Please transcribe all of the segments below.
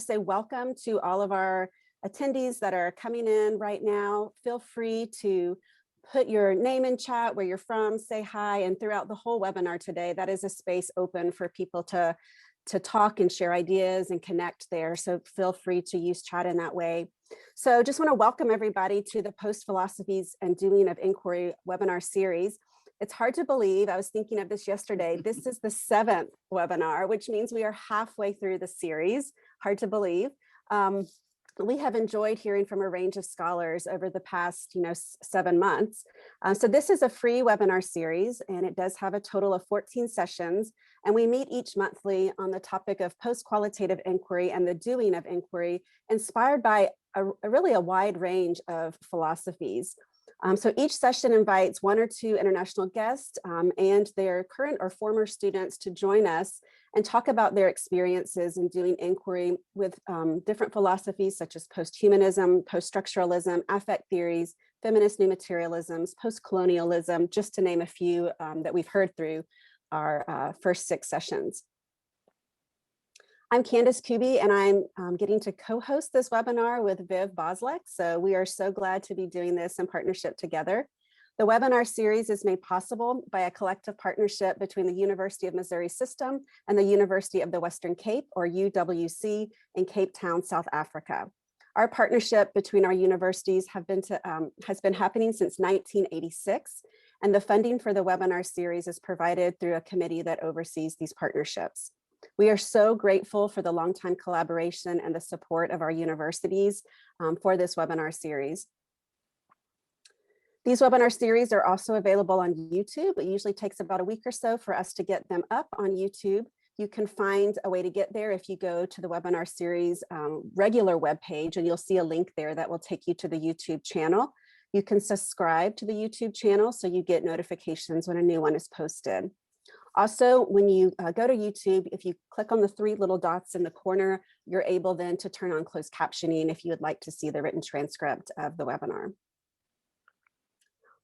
say welcome to all of our attendees that are coming in right now. Feel free to put your name in chat, where you're from, say hi, and throughout the whole webinar today, that is a space open for people to talk and share ideas and connect there. So feel free to use chat in that way. So just want to welcome everybody to the Post-Philosophies and Doing of Inquiry webinar series. It's hard to believe, I was thinking of this yesterday, this is the 7th webinar, which means we are halfway through the series. Hard to believe. We have enjoyed hearing from a range of scholars over the past 7 months. So this is a free webinar series, and it does have a total of 14 sessions. And we meet each monthly on the topic of post-qualitative inquiry and the doing of inquiry, inspired by really a wide range of philosophies. So each session invites 1 or 2 international guests and their current or former students to join us and talk about their experiences in doing inquiry with different philosophies such as post-humanism, post-structuralism, affect theories, feminist new materialisms, post-colonialism, just to name a few that we've heard through our first 6 sessions. I'm Candace Kuby, and I'm getting to co-host this webinar with Viv Bozalek. So we are so glad to be doing this in partnership together. The webinar series is made possible by a collective partnership between the University of Missouri System and the University of the Western Cape, or UWC, in Cape Town, South Africa. Our partnership between our universities has been happening since 1986, and the funding for the webinar series is provided through a committee that oversees these partnerships. We are so grateful for the longtime collaboration and the support of our universities for this webinar series. These webinar series are also available on YouTube. It usually takes about a week or so for us to get them up on YouTube. You can find a way to get there if you go to the webinar series regular webpage, and you'll see a link there that will take you to the YouTube channel. You can subscribe to the YouTube channel so you get notifications when a new one is posted. Also, when you go to YouTube, if you click on the 3 little dots in the corner, you're able then to turn on closed captioning if you would like to see the written transcript of the webinar.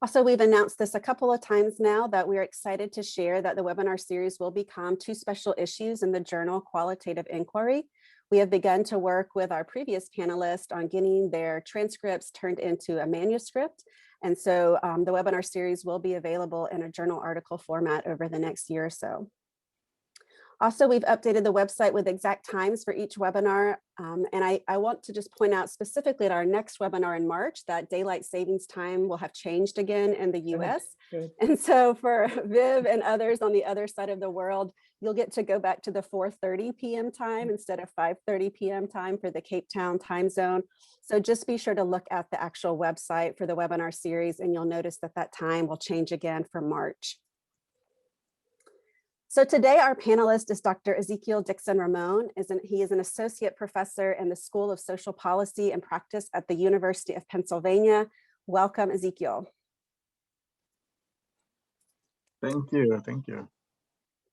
Also, we've announced this a couple of times now that we're excited to share that the webinar series will become 2 special issues in the journal Qualitative Inquiry. We have begun to work with our previous panelists on getting their transcripts turned into a manuscript. And so the webinar series will be available in a journal article format over the next year or so. Also, we've updated the website with exact times for each webinar. And I want to just point out specifically at our next webinar in March that daylight savings time will have changed again in the US. And so for Viv and others on the other side of the world, you'll get to go back to the 4:30 p.m. time instead of 5:30 p.m. time for the Cape Town time zone. So just be sure to look at the actual website for the webinar series, and you'll notice that that time will change again for March. So today our panelist is Dr. Ezekiel Dixon-Roman. He is an associate professor in the School of Social Policy and Practice at the University of Pennsylvania. Welcome, Ezekiel. Thank you. Thank you.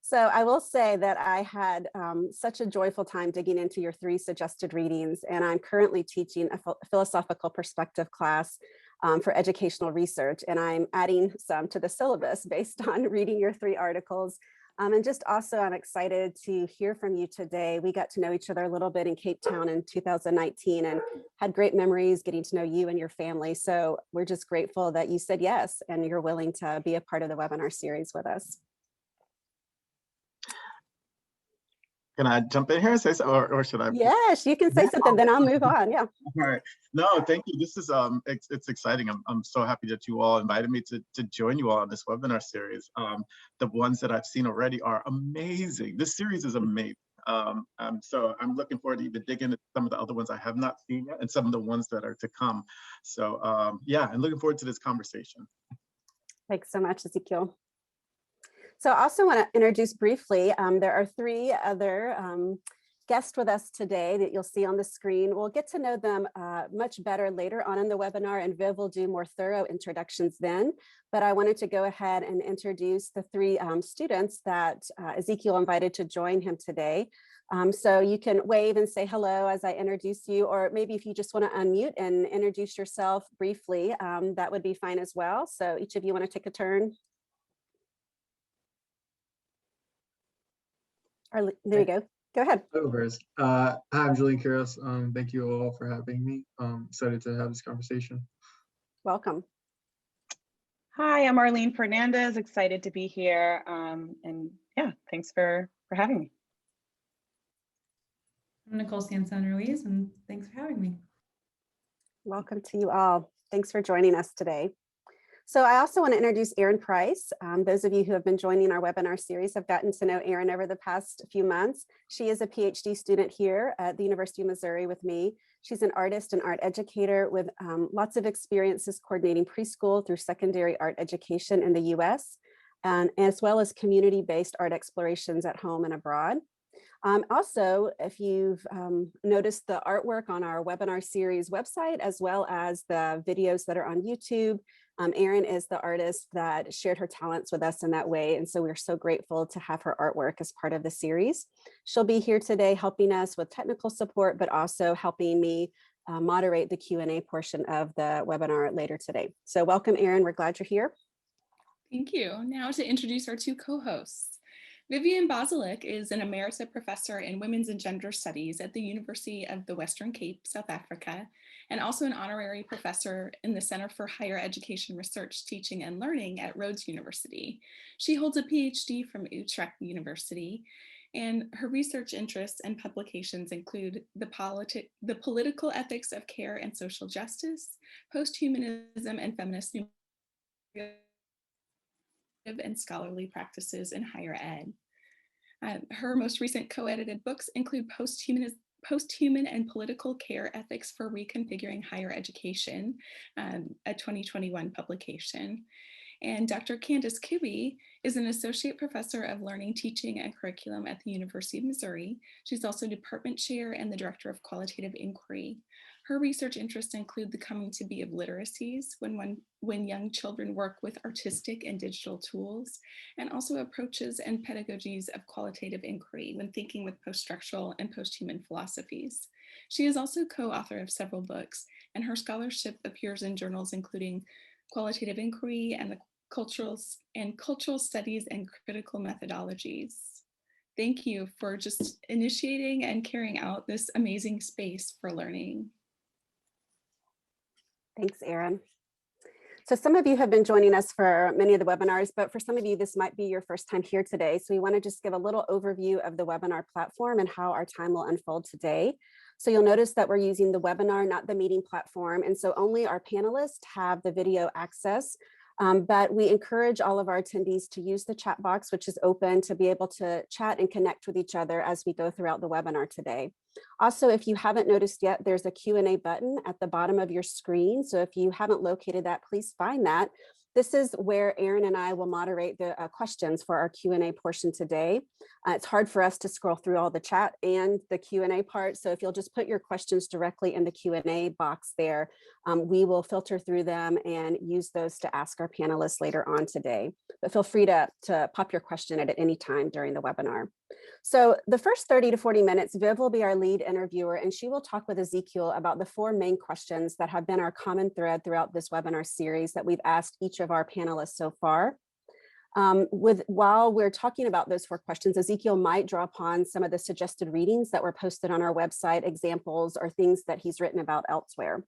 So I will say that I had such a joyful time digging into your 3 suggested readings, and I'm currently teaching a philosophical perspective class for educational research, and I'm adding some to the syllabus based on reading your 3 articles. And just also, I'm excited to hear from you today. We got to know each other a little bit in Cape Town in 2019 and had great memories getting to know you and your family. So we're just grateful that you said yes, and you're willing to be a part of the webinar series with us. Can I jump in here and say so, or should I? Yes, you can say something, then I'll move on. Yeah. All right. No, thank you. This is it's exciting. I'm so happy that you all invited me to join you all on this webinar series. The ones that I've seen already are amazing. This series is amazing. So I'm looking forward to even digging into some of the other ones I have not seen yet, and some of the ones that are to come. So yeah, I'm looking forward to this conversation. Thanks so much, Ezekiel. So I also want to introduce briefly, there are 3 other guests with us today that you'll see on the screen. We'll get to know them much better later on in the webinar, and Viv will do more thorough introductions then. But I wanted to go ahead and introduce the 3 students that Ezekiel invited to join him today. So you can wave and say hello as I introduce you, or maybe if you just want to unmute and introduce yourself briefly, that would be fine as well. So each of you want to take a turn? There you go. Go ahead. Go first. Hi, I'm Julian Quiros. Thank you all for having me. Excited to have this conversation. Welcome. Hi, I'm Arlene Fernandez. Excited to be here. And yeah, thanks for having me. I'm Nicole Sansone Ruiz, and thanks for having me. Welcome to you all. Thanks for joining us today. So I also want to introduce Erin Price. Those of you who have been joining our webinar series have gotten to know Erin over the past few months. She is a PhD student here at the University of Missouri with me. She's an artist and art educator with lots of experiences coordinating preschool through secondary art education in the US, and as well as community-based art explorations at home and abroad. Also, if you've noticed the artwork on our webinar series website, as well as the videos that are on YouTube, Erin is the artist that shared her talents with us in that way. And so we're so grateful to have her artwork as part of the series. She'll be here today helping us with technical support, but also helping me moderate the Q&A portion of the webinar later today. So welcome, Erin. We're glad you're here. Thank you. Now to introduce our two co-hosts. Vivienne Bozalek is an emerita professor in women's and gender studies at the University of the Western Cape, South Africa, and also an honorary professor in the Center for Higher Education Research, Teaching and Learning at Rhodes University. She holds a PhD from Utrecht University, and her research interests and publications include the political ethics of care and social justice, post-humanism and feminist and scholarly practices in higher ed. Her most recent co-edited books include Post-Human and Political Care Ethics for Reconfiguring Higher Education, a 2021 publication. And Dr. Candace Kuby is an associate professor of learning, teaching, and curriculum at the University of Missouri. She's also department chair and the director of qualitative inquiry. Her research interests include the coming to be of literacies when young children work with artistic and digital tools, and also approaches and pedagogies of qualitative inquiry when thinking with post-structural and post-human philosophies. She is also co-author of several books, and her scholarship appears in journals including Qualitative Inquiry and the Cultural Studies and Critical Methodologies. Thank you for just initiating and carrying out this amazing space for learning. Thanks, Erin. So some of you have been joining us for many of the webinars, but for some of you, this might be your first time here today. So we want to just give a little overview of the webinar platform and how our time will unfold today. So you'll notice that we're using the webinar, not the meeting platform. And so only our panelists have the video access. But we encourage all of our attendees to use the chat box, which is open, to be able to chat and connect with each other as we go throughout the webinar today. Also, if you haven't noticed yet, there's a Q&A button at the bottom of your screen. So if you haven't located that, please find that. This is where Erin and I will moderate the questions for our Q&A portion today. It's hard for us to scroll through all the chat and the Q&A part. So if you'll just put your questions directly in the Q&A box there, we will filter through them and use those to ask our panelists later on today. But feel free to pop your question at any time during the webinar. So the first 30 to 40 minutes, Viv will be our lead interviewer, and she will talk with Ezekiel about the 4 main questions that have been our common thread throughout this webinar series that we've asked each of our panelists so far. While we're talking about those 4 questions, Ezekiel might draw upon some of the suggested readings that were posted on our website, examples or things that he's written about elsewhere.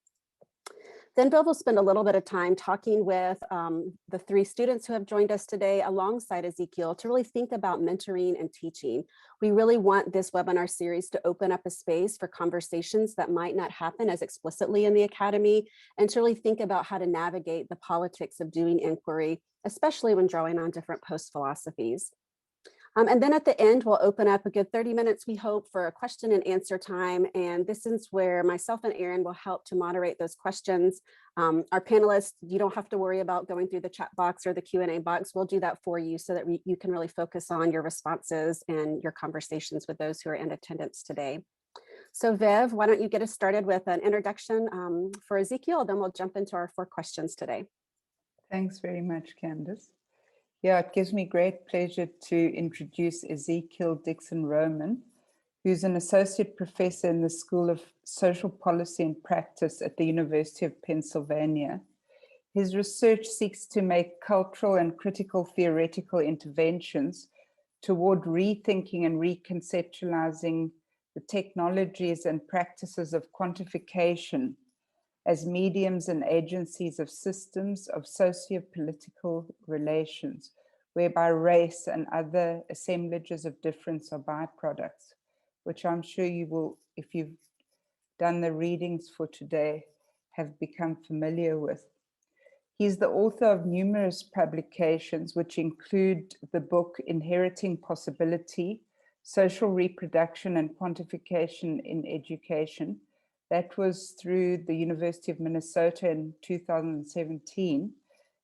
Then Bill will spend a little bit of time talking with the 3 students who have joined us today alongside Ezekiel to really think about mentoring and teaching. We really want this webinar series to open up a space for conversations that might not happen as explicitly in the academy, and to really think about how to navigate the politics of doing inquiry, especially when drawing on different post-philosophies. And then at the end, we'll open up a good 30 minutes, we hope, for a question and answer time. And this is where myself and Erin will help to moderate those questions. Our panelists, you don't have to worry about going through the chat box or the Q&A box. We'll do that for you so that you can really focus on your responses and your conversations with those who are in attendance today. So Viv, why don't you get us started with an introduction for Ezekiel, then we'll jump into our 4 questions today. Thanks very much, Candace. Yeah, it gives me great pleasure to introduce Ezekiel Dixon-Roman, who's an associate professor in the School of Social Policy and Practice at the University of Pennsylvania. His research seeks to make cultural and critical theoretical interventions toward rethinking and reconceptualizing the technologies and practices of quantification as mediums and agencies of systems of socio-political relations, whereby race and other assemblages of difference are byproducts, which I'm sure you will, if you've done the readings for today, have become familiar with. He's the author of numerous publications, which include the book Inheriting Possibility, Social Reproduction and Quantification in Education. That was through the University of Minnesota in 2017.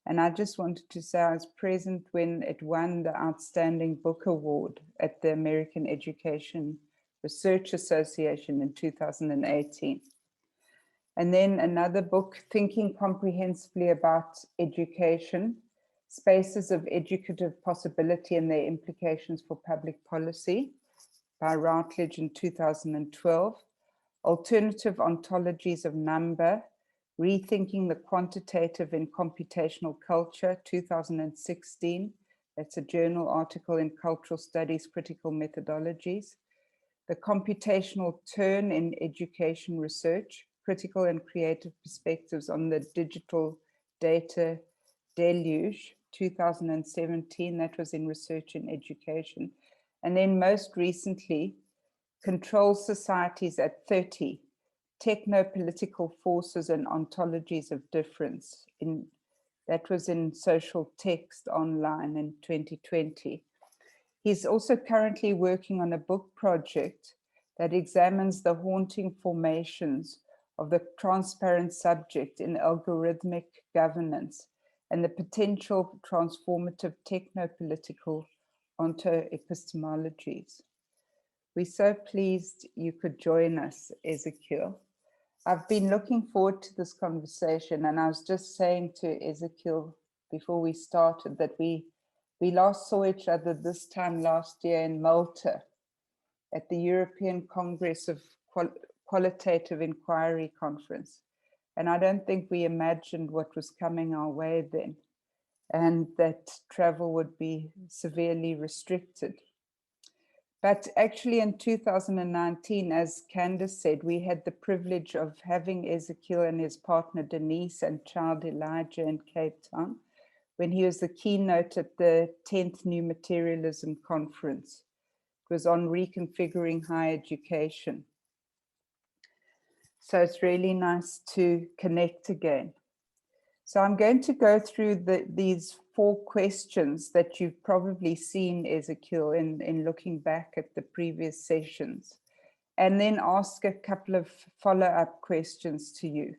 And I just wanted to say I was present when it won the Outstanding Book Award at the American Education Research Association in 2018. And then another book, Thinking Comprehensively About Education, Spaces of Educative Possibility and Their Implications for Public Policy, by Routledge in 2012. Alternative Ontologies of Number, Rethinking the Quantitative in Computational Culture, 2016. That's a journal article in Cultural Studies Critical Methodologies. The Computational Turn in Education Research, Critical and Creative Perspectives on the Digital Data Deluge, 2017. That was in Research in Education. And then most recently, Control Societies at 30, Techno-Political Forces and Ontologies of Difference. That was in Social Text Online in 2020. He's also currently working on a book project that examines the haunting formations of the transparent subject in algorithmic governance and the potential transformative techno-political onto-epistemologies. We're so pleased you could join us, Ezekiel. I've been looking forward to this conversation, and I was just saying to Ezekiel before we started that we last saw each other this time last year in Malta at the European Congress of Qualitative Inquiry Conference. And I don't think we imagined what was coming our way then, and that travel would be severely restricted. But actually in 2019, as Candace said, we had the privilege of having Ezekiel and his partner Denise and child Elijah in Cape Town when he was the keynote at the 10th New Materialism Conference. It was on reconfiguring higher education. So it's really nice to connect again. So I'm going to go through these 4 questions that you've probably seen, Ezekiel, in looking back at the previous sessions, and then ask a couple of follow-up questions to you.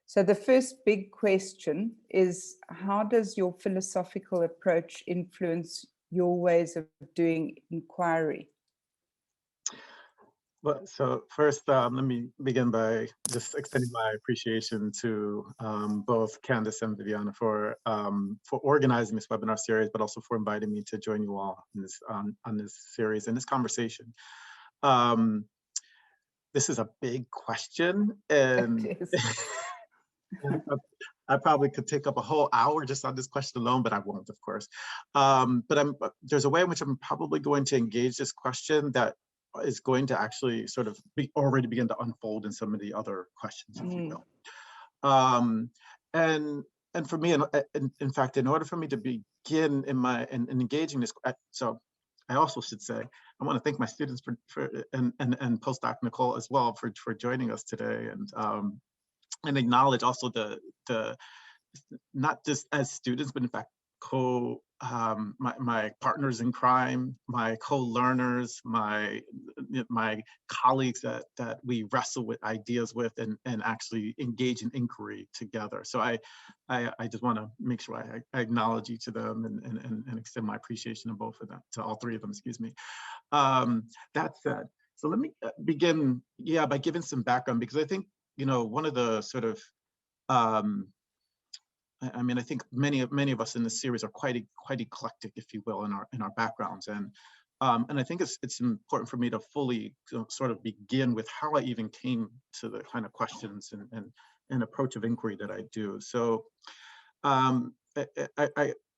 So the first big question is, how does your philosophical approach influence your ways of doing inquiry? Well, so first, let me begin by just extending my appreciation to both Candace and Vivienne for organizing this webinar series, but also for inviting me to join you all in this, on this series and this conversation. This is a big question, and I probably could take up a whole hour just on this question alone, but I won't, of course. But there's a way in which I'm probably going to engage this question that is going to actually sort of already begin to unfold in some of the other questions, if you will. And for me, in fact, in order for me to begin in engaging this, so I also should say, I want to thank my students and postdoc Nicole as well for joining us today, and acknowledge also the not just as students, but in fact my partners in crime, my co-learners, my colleagues that we wrestle with ideas with and actually engage in inquiry together. So I just want to make sure I acknowledge each of them and extend my appreciation to both of them, to all 3 of them, excuse me. That said, so let me begin, by giving some background, because I think, one of the sort of I mean, I think many of us in this series are quite eclectic, if you will, in our backgrounds, and I think it's important for me to fully sort of begin with how I even came to the kind of questions and approach of inquiry that I do. So,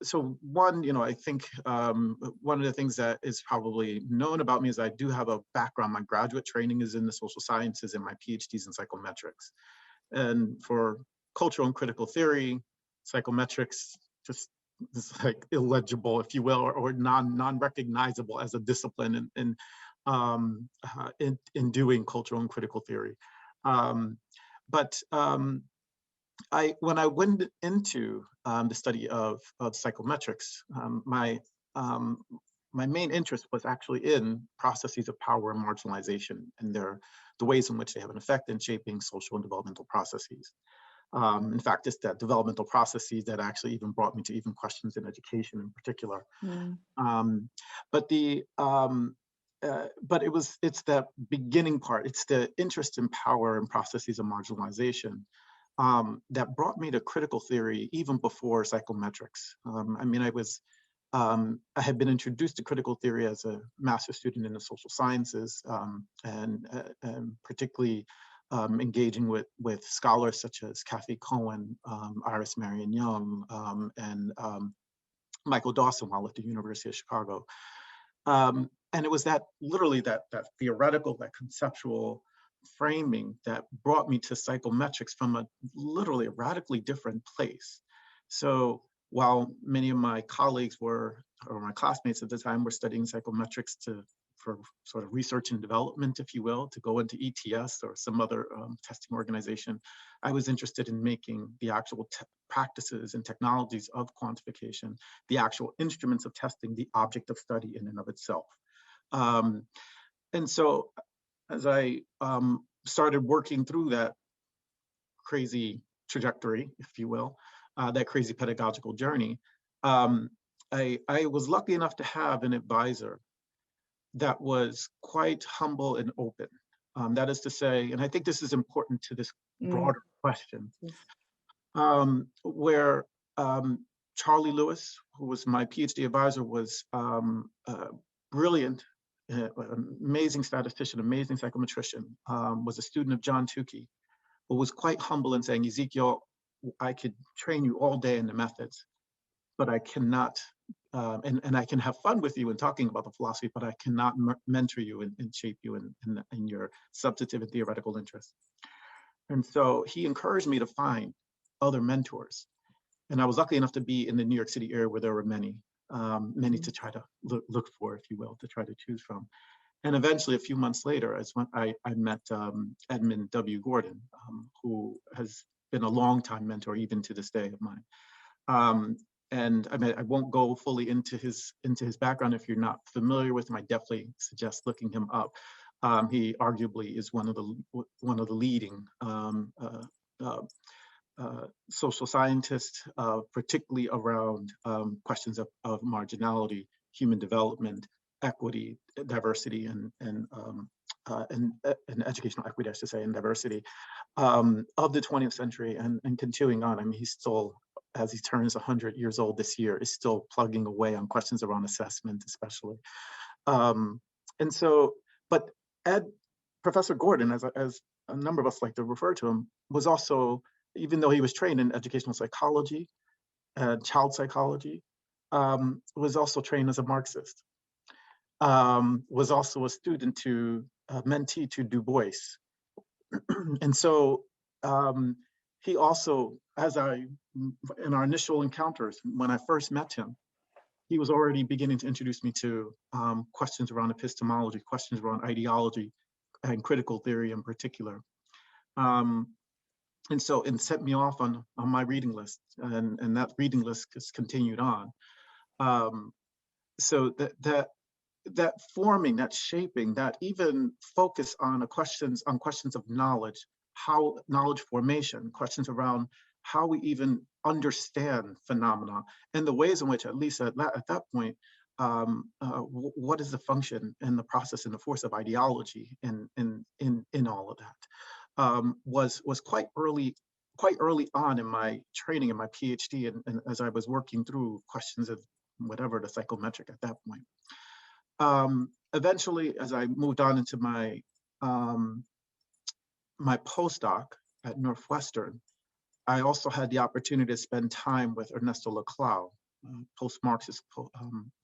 so one, I think one of the things that is probably known about me is I do have a background. My graduate training is in the social sciences and my PhD's in psychometrics. And for cultural and critical theory, psychometrics just is like illegible, if you will, or non-recognizable as a discipline in doing cultural and critical theory. When I went into the study of psychometrics, my main interest was actually in processes of power and marginalization and the ways in which they have an effect in shaping social and developmental processes. In fact, it's that developmental processes that actually even brought me to even questions in education in particular. But it's that beginning part. It's the interest in power and processes of marginalization that brought me to critical theory even before psychometrics. I had been introduced to critical theory as a master's student in the social sciences, and particularly engaging with scholars such as Kathy Cohen, Iris Marion Young, and Michael Dawson while at the University of Chicago. And it was literally that theoretical, that conceptual framing that brought me to psychometrics from literally a radically different place. So while many of my colleagues or my classmates at the time were studying psychometrics for sort of research and development, if you will, to go into ETS or some other testing organization, I was interested in making the actual practices and technologies of quantification, the actual instruments of testing, the object of study in and of itself. And so as I started working through that crazy trajectory, if you will, that crazy pedagogical journey, I was lucky enough to have an advisor that was quite humble and open. That is to say, and I think this is important to this broader question, where Charlie Lewis, who was my PhD advisor, was brilliant, amazing statistician, amazing psychometrician, was a student of John Tukey, but was quite humble in saying, Ezekiel, I could train you all day in the methods, but I cannot, and I can have fun with you in talking about the philosophy, but I cannot mentor you and shape you in your substantive and theoretical interests. And so he encouraged me to find other mentors. And I was lucky enough to be in the New York City area where there were many to try to look for, if you will, to try to choose from. And eventually, a few months later, I met Edmund W. Gordon, who has been a longtime mentor, even to this day of mine. And I won't go fully into his background. If you're not familiar with him, I definitely suggest looking him up. He arguably is one of the leading social scientists, particularly around questions of marginality, human development, equity, diversity, and educational equity, I should say, and diversity of the 20th century and continuing on. I mean, he's still, as he turns 100 years old this year, is still plugging away on questions around assessment, especially. And so, but Professor Gordon, as a number of us like to refer to him, was also, even though he was trained in educational psychology and child psychology, was also trained as a Marxist, was also a student mentee to Du Bois. And so he also, in our initial encounters, when I first met him, he was already beginning to introduce me to questions around epistemology, questions around ideology, and critical theory in particular. And so it set me off on my reading list, and that reading list has continued on. So that forming, that shaping, that even focus on questions of knowledge, how knowledge formation, questions around how we even understand phenomena, and the ways in which, at least at that point, what is the function and the process and the force of ideology in all of that, was quite early on in my training in my PhD, and as I was working through questions of whatever the psychometric at that point. Eventually, as I moved on into my postdoc at Northwestern, I also had the opportunity to spend time with Ernesto Laclau, post-Marxist,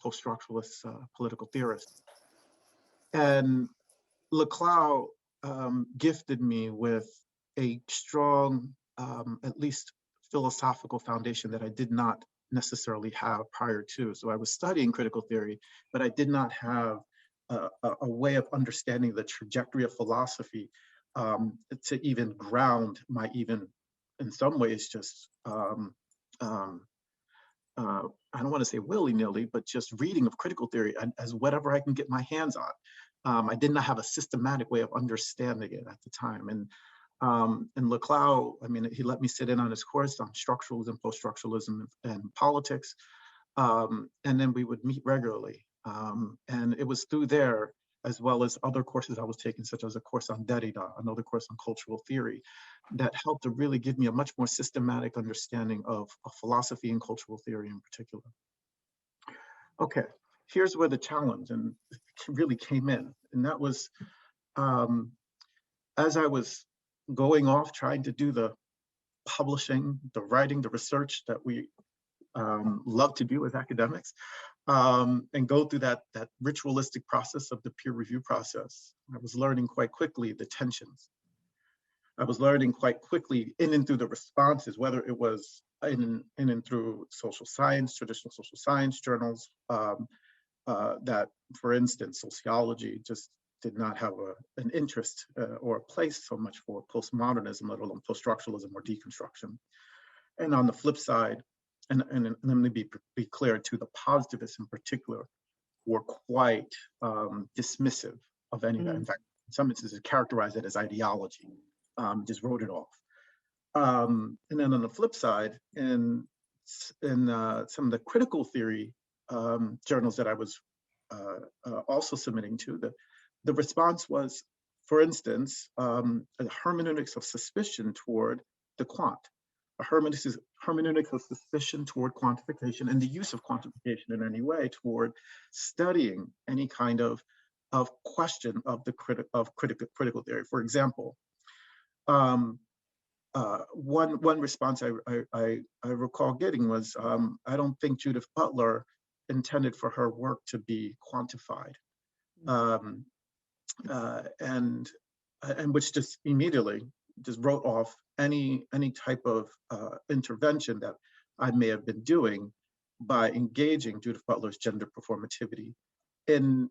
post-structuralist political theorist. And Laclau gifted me with a strong, at least philosophical foundation that I did not necessarily have prior to. So I was studying critical theory, but I did not have a way of understanding the trajectory of philosophy to even ground my even, in some ways, just I don't want to say willy-nilly, but just reading of critical theory as whatever I can get my hands on. I did not have a systematic way of understanding it at the time. And Laclau, I mean, he let me sit in on his course on structuralism, post-structuralism, and politics. And then we would meet regularly. And it was through there, as well as other courses I was taking, such as a course on Derrida, another course on cultural theory, that helped to really give me a much more systematic understanding of philosophy and cultural theory in particular. Okay, here's where the challenge and really came in. And that was, as I was going off trying to do the publishing, the writing, the research that we love to do as academics, and go through that ritualistic process of the peer review process, I was learning quite quickly the tensions. I was learning quite quickly in and through the responses, whether it was in and through social science, traditional social science journals, that, for instance, sociology just did not have an interest or a place so much for postmodernism, let alone post-structuralism or deconstruction. And on the flip side, and let me be clear too, the positivists in particular were quite dismissive of any of that. In fact, in some instances, characterized it as ideology, just wrote it off. And then on the flip side, in some of the critical theory journals that I was also submitting to, the response was, for instance, a hermeneutics of suspicion toward the quant, a hermeneutics of suspicion toward quantification and the use of quantification in any way toward studying any kind of question of the critical theory. For example, one response I recall getting was, I don't think Judith Butler intended for her work to be quantified. And which just immediately just wrote off any type of intervention that I may have been doing by engaging Judith Butler's gender performativity in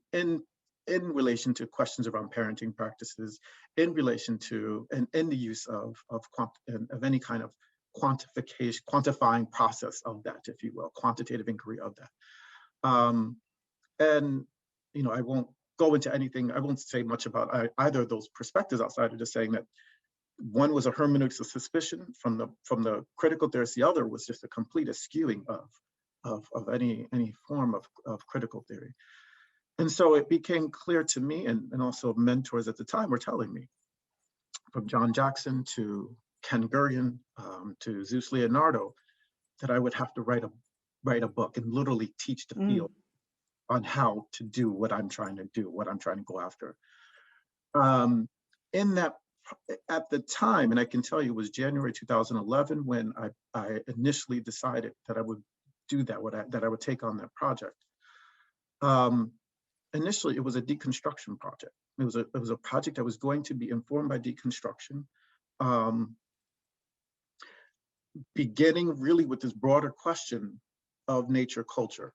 relation to questions around parenting practices, in relation to and in the use of any kind of quantifying process of that, if you will, quantitative inquiry of that. And you know, I won't go into anything. I won't say much about either of those perspectives outside of just saying that one was a hermeneutics of suspicion from the critical theorist. The other was just a complete eschewing of any form of critical theory. And so it became clear to me, and also mentors at the time were telling me, from John Jackson to Ken Gurian to Zeus Leonardo, that I would have to write a book and literally teach the field on how to do what I'm trying to do, what I'm trying to go after. In that, at the time, and I can tell you it was January 2011 when I initially decided that I would do that, that I would take on that project. Initially, it was a deconstruction project. It was a project that was going to be informed by deconstruction, beginning really with this broader question of nature culture,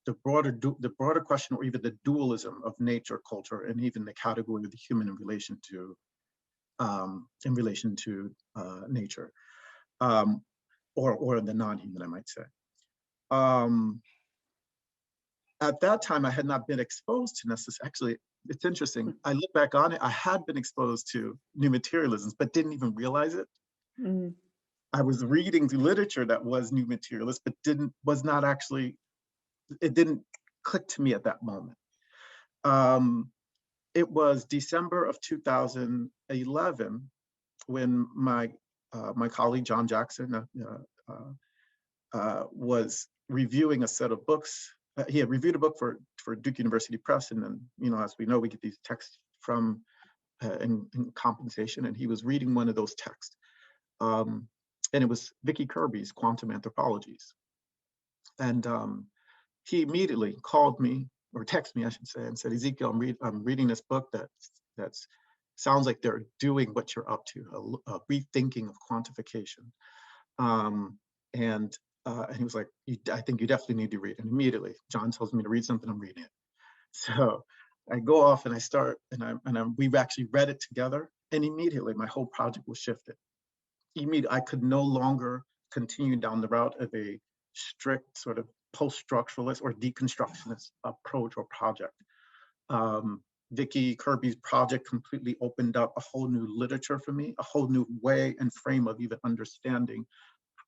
the broader question, or even the dualism of nature culture, and even the category of the human in relation to nature, or the non-human, I might say. At that time, I had not been exposed to necessarily, actually, it's interesting. I look back on it, I had been exposed to new materialisms, but didn't even realize it. I was reading literature that was new materialist, but was not actually, it didn't click to me at that moment. It was December of 2011 when my colleague John Jackson was reviewing a set of books. He had reviewed a book for Duke University Press, and then, you know, as we know, we get these texts from in compensation, and he was reading one of those texts, and it was Vicky Kirby's Quantum Anthropologies. And he immediately called me, or texted me, I should say, and said, Ezekiel, I'm reading this book that's sounds like they're doing what you're up to, a rethinking of quantification. And he was like, I think you definitely need to read it. And immediately, John tells me to read something, I'm reading it. So I go off and I start, we've actually read it together, and immediately my whole project was shifted. Immediately, I could no longer continue down the route of a strict sort of post-structuralist or deconstructionist approach or project. Vicky Kirby's project completely opened up a whole new literature for me, a whole new way and frame of even understanding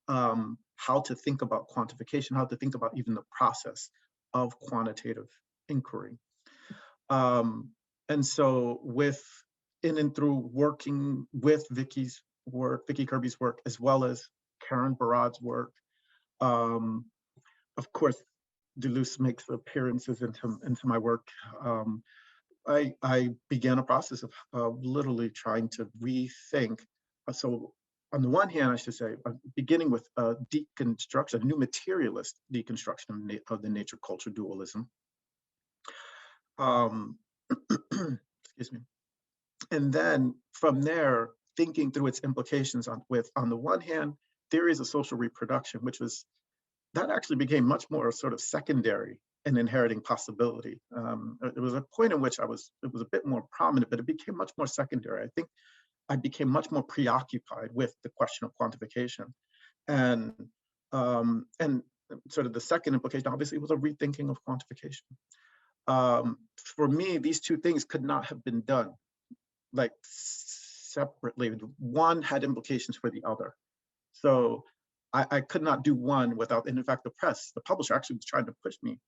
how to think about quantification, how to think about even the process of quantitative inquiry. And so in and through working with Vicky Kirby's work, as well as Karen Barad's work, of course, Deleuze makes appearances into my work. I began a process of literally trying to rethink. So on the one hand, I should say, beginning with a deconstruction, a new materialist deconstruction of the nature-culture dualism. Excuse me. And then from there, thinking through its implications on the one hand, theories of social reproduction, that actually became much more sort of secondary and inheriting possibility. There was a point in which it was a bit more prominent, but it became much more secondary. I think I became much more preoccupied with the question of quantification. And sort of the second implication, obviously, was a rethinking of quantification. For me, these two things could not have been done like separately. One had implications for the other. So I could not do one without, and in fact, the publisher actually was trying to push me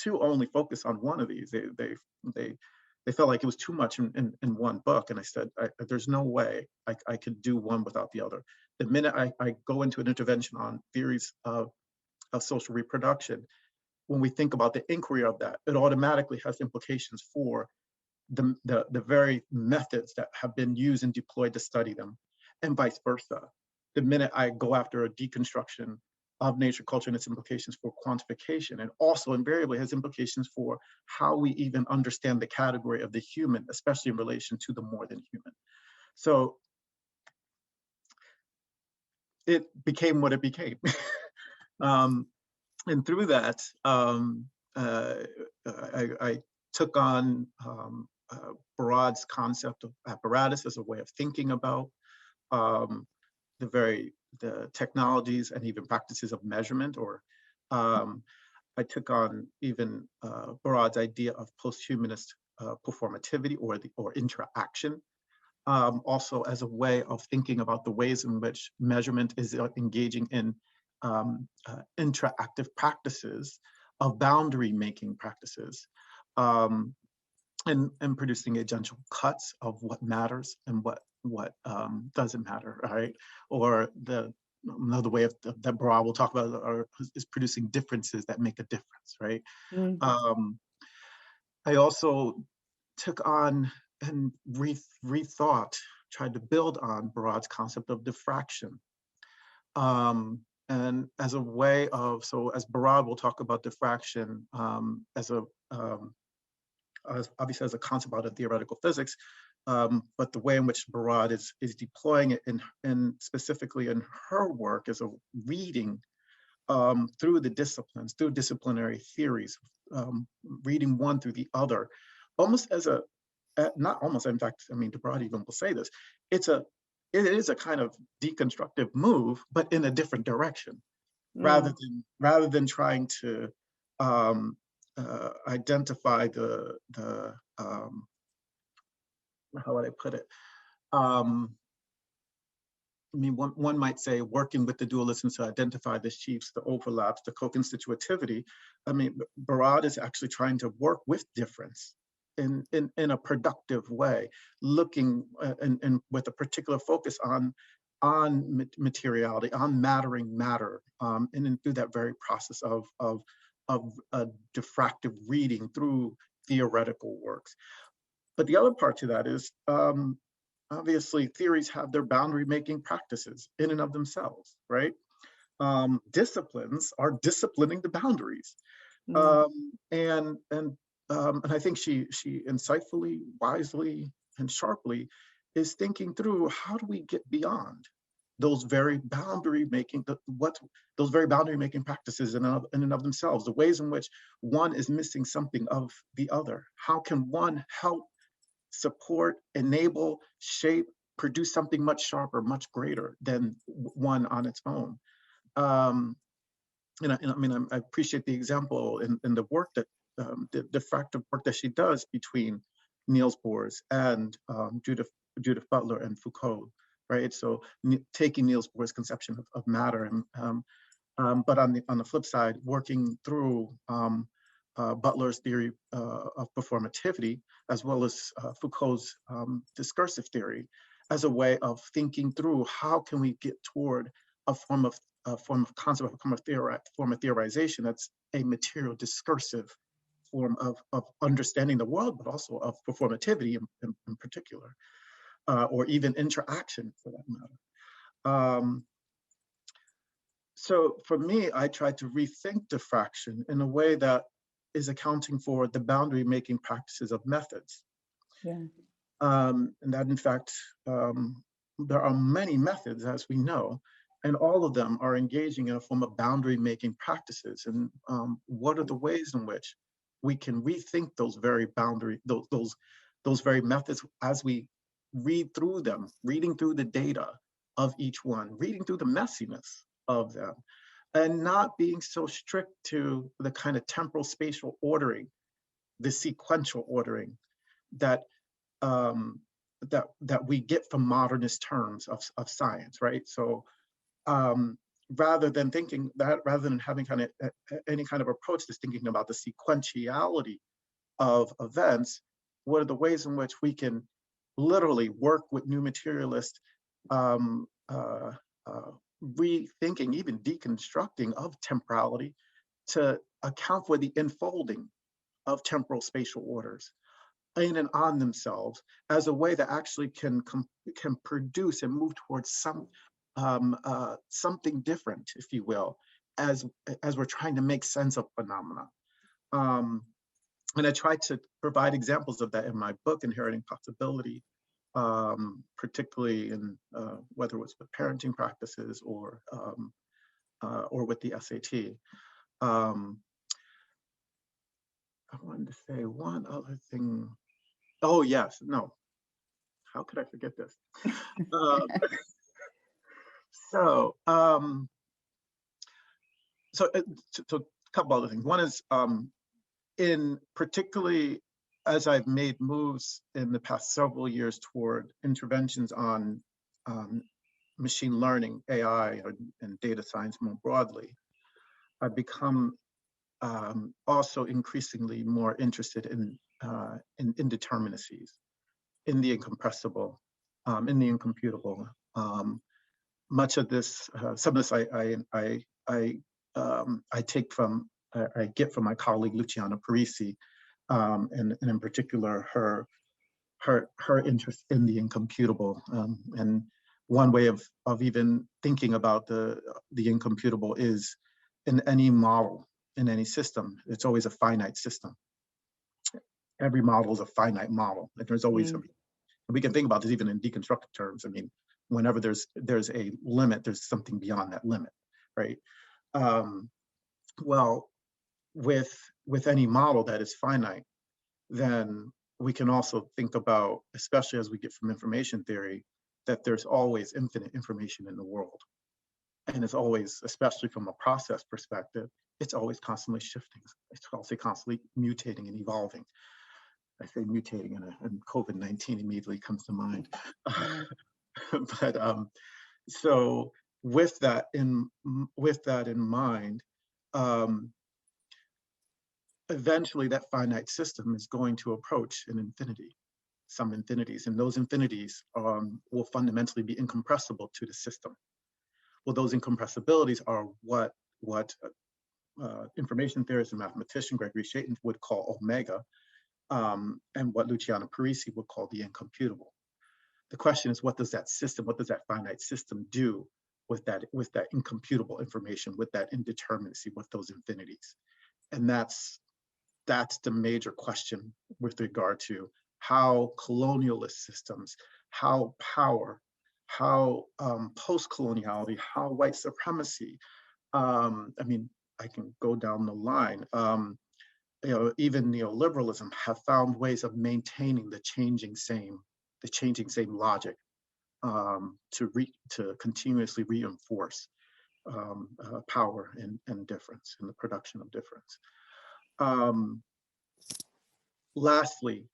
to only focus on one of these. They felt like it was too much in one book. And I said, there's no way I could do one without the other. The minute I go into an intervention on theories of social reproduction, when we think about the inquiry of that, it automatically has implications for the very methods that have been used and deployed to study them, and vice versa. The minute I go after a deconstruction of nature culture and its implications for quantification, and also invariably has implications for how we even understand the category of the human, especially in relation to the more than human. So it became what it became. And through that, I took on Barad's concept of apparatus as a way of thinking about the technologies and even practices of measurement, or I took on even Barad's idea of post-humanist performativity or interaction, also as a way of thinking about the ways in which measurement is engaging in interactive practices of boundary making practices, and producing agential cuts of what matters and what doesn't matter, right? Or another way that Barad will talk about is producing differences that make a difference, right? Mm-hmm. I also took on and rethought, tried to build on Barad's concept of diffraction. And as a way of, so as Barad will talk about diffraction obviously as a concept out of theoretical physics, but the way in which Barad is deploying it in specifically in her work as a reading through the disciplines, through disciplinary theories, reading one through the other, almost as not almost, in fact, I mean, Barad even will say this, it is a kind of deconstructive move, but in a different direction, rather than trying to identify the how would I put it? I mean, one might say working with the dualisms to identify the sheaves, the overlaps, the co-constitutivity. I mean, Barad is actually trying to work with difference in a productive way, looking and with a particular focus on materiality, on mattering matter, and then through that very process of a diffractive reading through theoretical works. But the other part to that is, obviously, theories have their boundary making practices in and of themselves, right? disciplines are disciplining the boundaries. And I think she insightfully, wisely, and sharply is thinking through, how do we get beyond those very boundary making, those very boundary making practices in and of themselves, the ways in which one is missing something of the other. How can one help, support, enable, shape, produce something much sharper, much greater than one on its own? And I mean, I appreciate the example in the work that the diffractive work that she does between Niels Bohr's and Judith Butler and Foucault, right? So taking Niels Bohr's conception of matter, and but on the flip side, working through Butler's theory of performativity, as well as Foucault's discursive theory, as a way of thinking through how can we get toward a form of concept, a form of theorization that's a material discursive form of understanding the world, but also of performativity in particular, or even interaction for that matter. So for me, I tried to rethink diffraction in a way that is accounting for the boundary making practices of methods. Yeah. And that in fact, there are many methods, as we know, and all of them are engaging in a form of boundary making practices. And what are the ways in which we can rethink those very boundary, those very methods as we read through them, reading through the data of each one, reading through the messiness of them, and not being so strict to the kind of temporal spatial ordering, the sequential ordering that that we get from modernist terms of science, right? So rather than having kind of any kind of approach that's thinking about the sequentiality of events, what are the ways in which we can literally work with new materialist rethinking, even deconstructing of temporality to account for the enfolding of temporal spatial orders in and on themselves, as a way that actually can produce and move towards something different, if you will, as we're trying to make sense of phenomena. And I tried to provide examples of that in my book, Inheriting Possibility, particularly in whether it was with parenting practices or with the SAT. I wanted to say one other thing. Oh yes, no. How could I forget this? So a couple other things. One is in particularly as I've made moves in the past several years toward interventions on machine learning, AI, and data science more broadly, I've become also increasingly more interested in indeterminacies, in the incompressible, in the incomputable. Much of this, some of this I take from, I get from my colleague Luciana Parisi, and in particular her interest in the incomputable. And one way of even thinking about the incomputable is in any model, in any system, it's always a finite system. Every model is a finite model. Like there's always something. We can think about this even in deconstructive terms. I mean, whenever there's a limit, there's something beyond that limit, right? Well, with any model that is finite, then we can also think about, especially as we get from information theory, that there's always infinite information in the world. And it's always, especially from a process perspective, it's always constantly shifting. It's also constantly mutating and evolving. I say mutating, and COVID-19 immediately comes to mind. But so with that in mind, eventually that finite system is going to approach an infinity, some infinities, and those infinities will fundamentally be incompressible to the system. Well, those incompressibilities are what information theorists and mathematician Gregory Chaitin would call omega, and what Luciana Parisi would call the incomputable. The question is, what does that system, what does that finite system do with that incomputable information, with that indeterminacy, with those infinities. And that's the major question with regard to how colonialist systems, how power, how post-coloniality, how white supremacy, I mean, I can go down the line, even neoliberalism have found ways of maintaining the changing same logic to continuously reinforce power and difference in the production of difference. Lastly,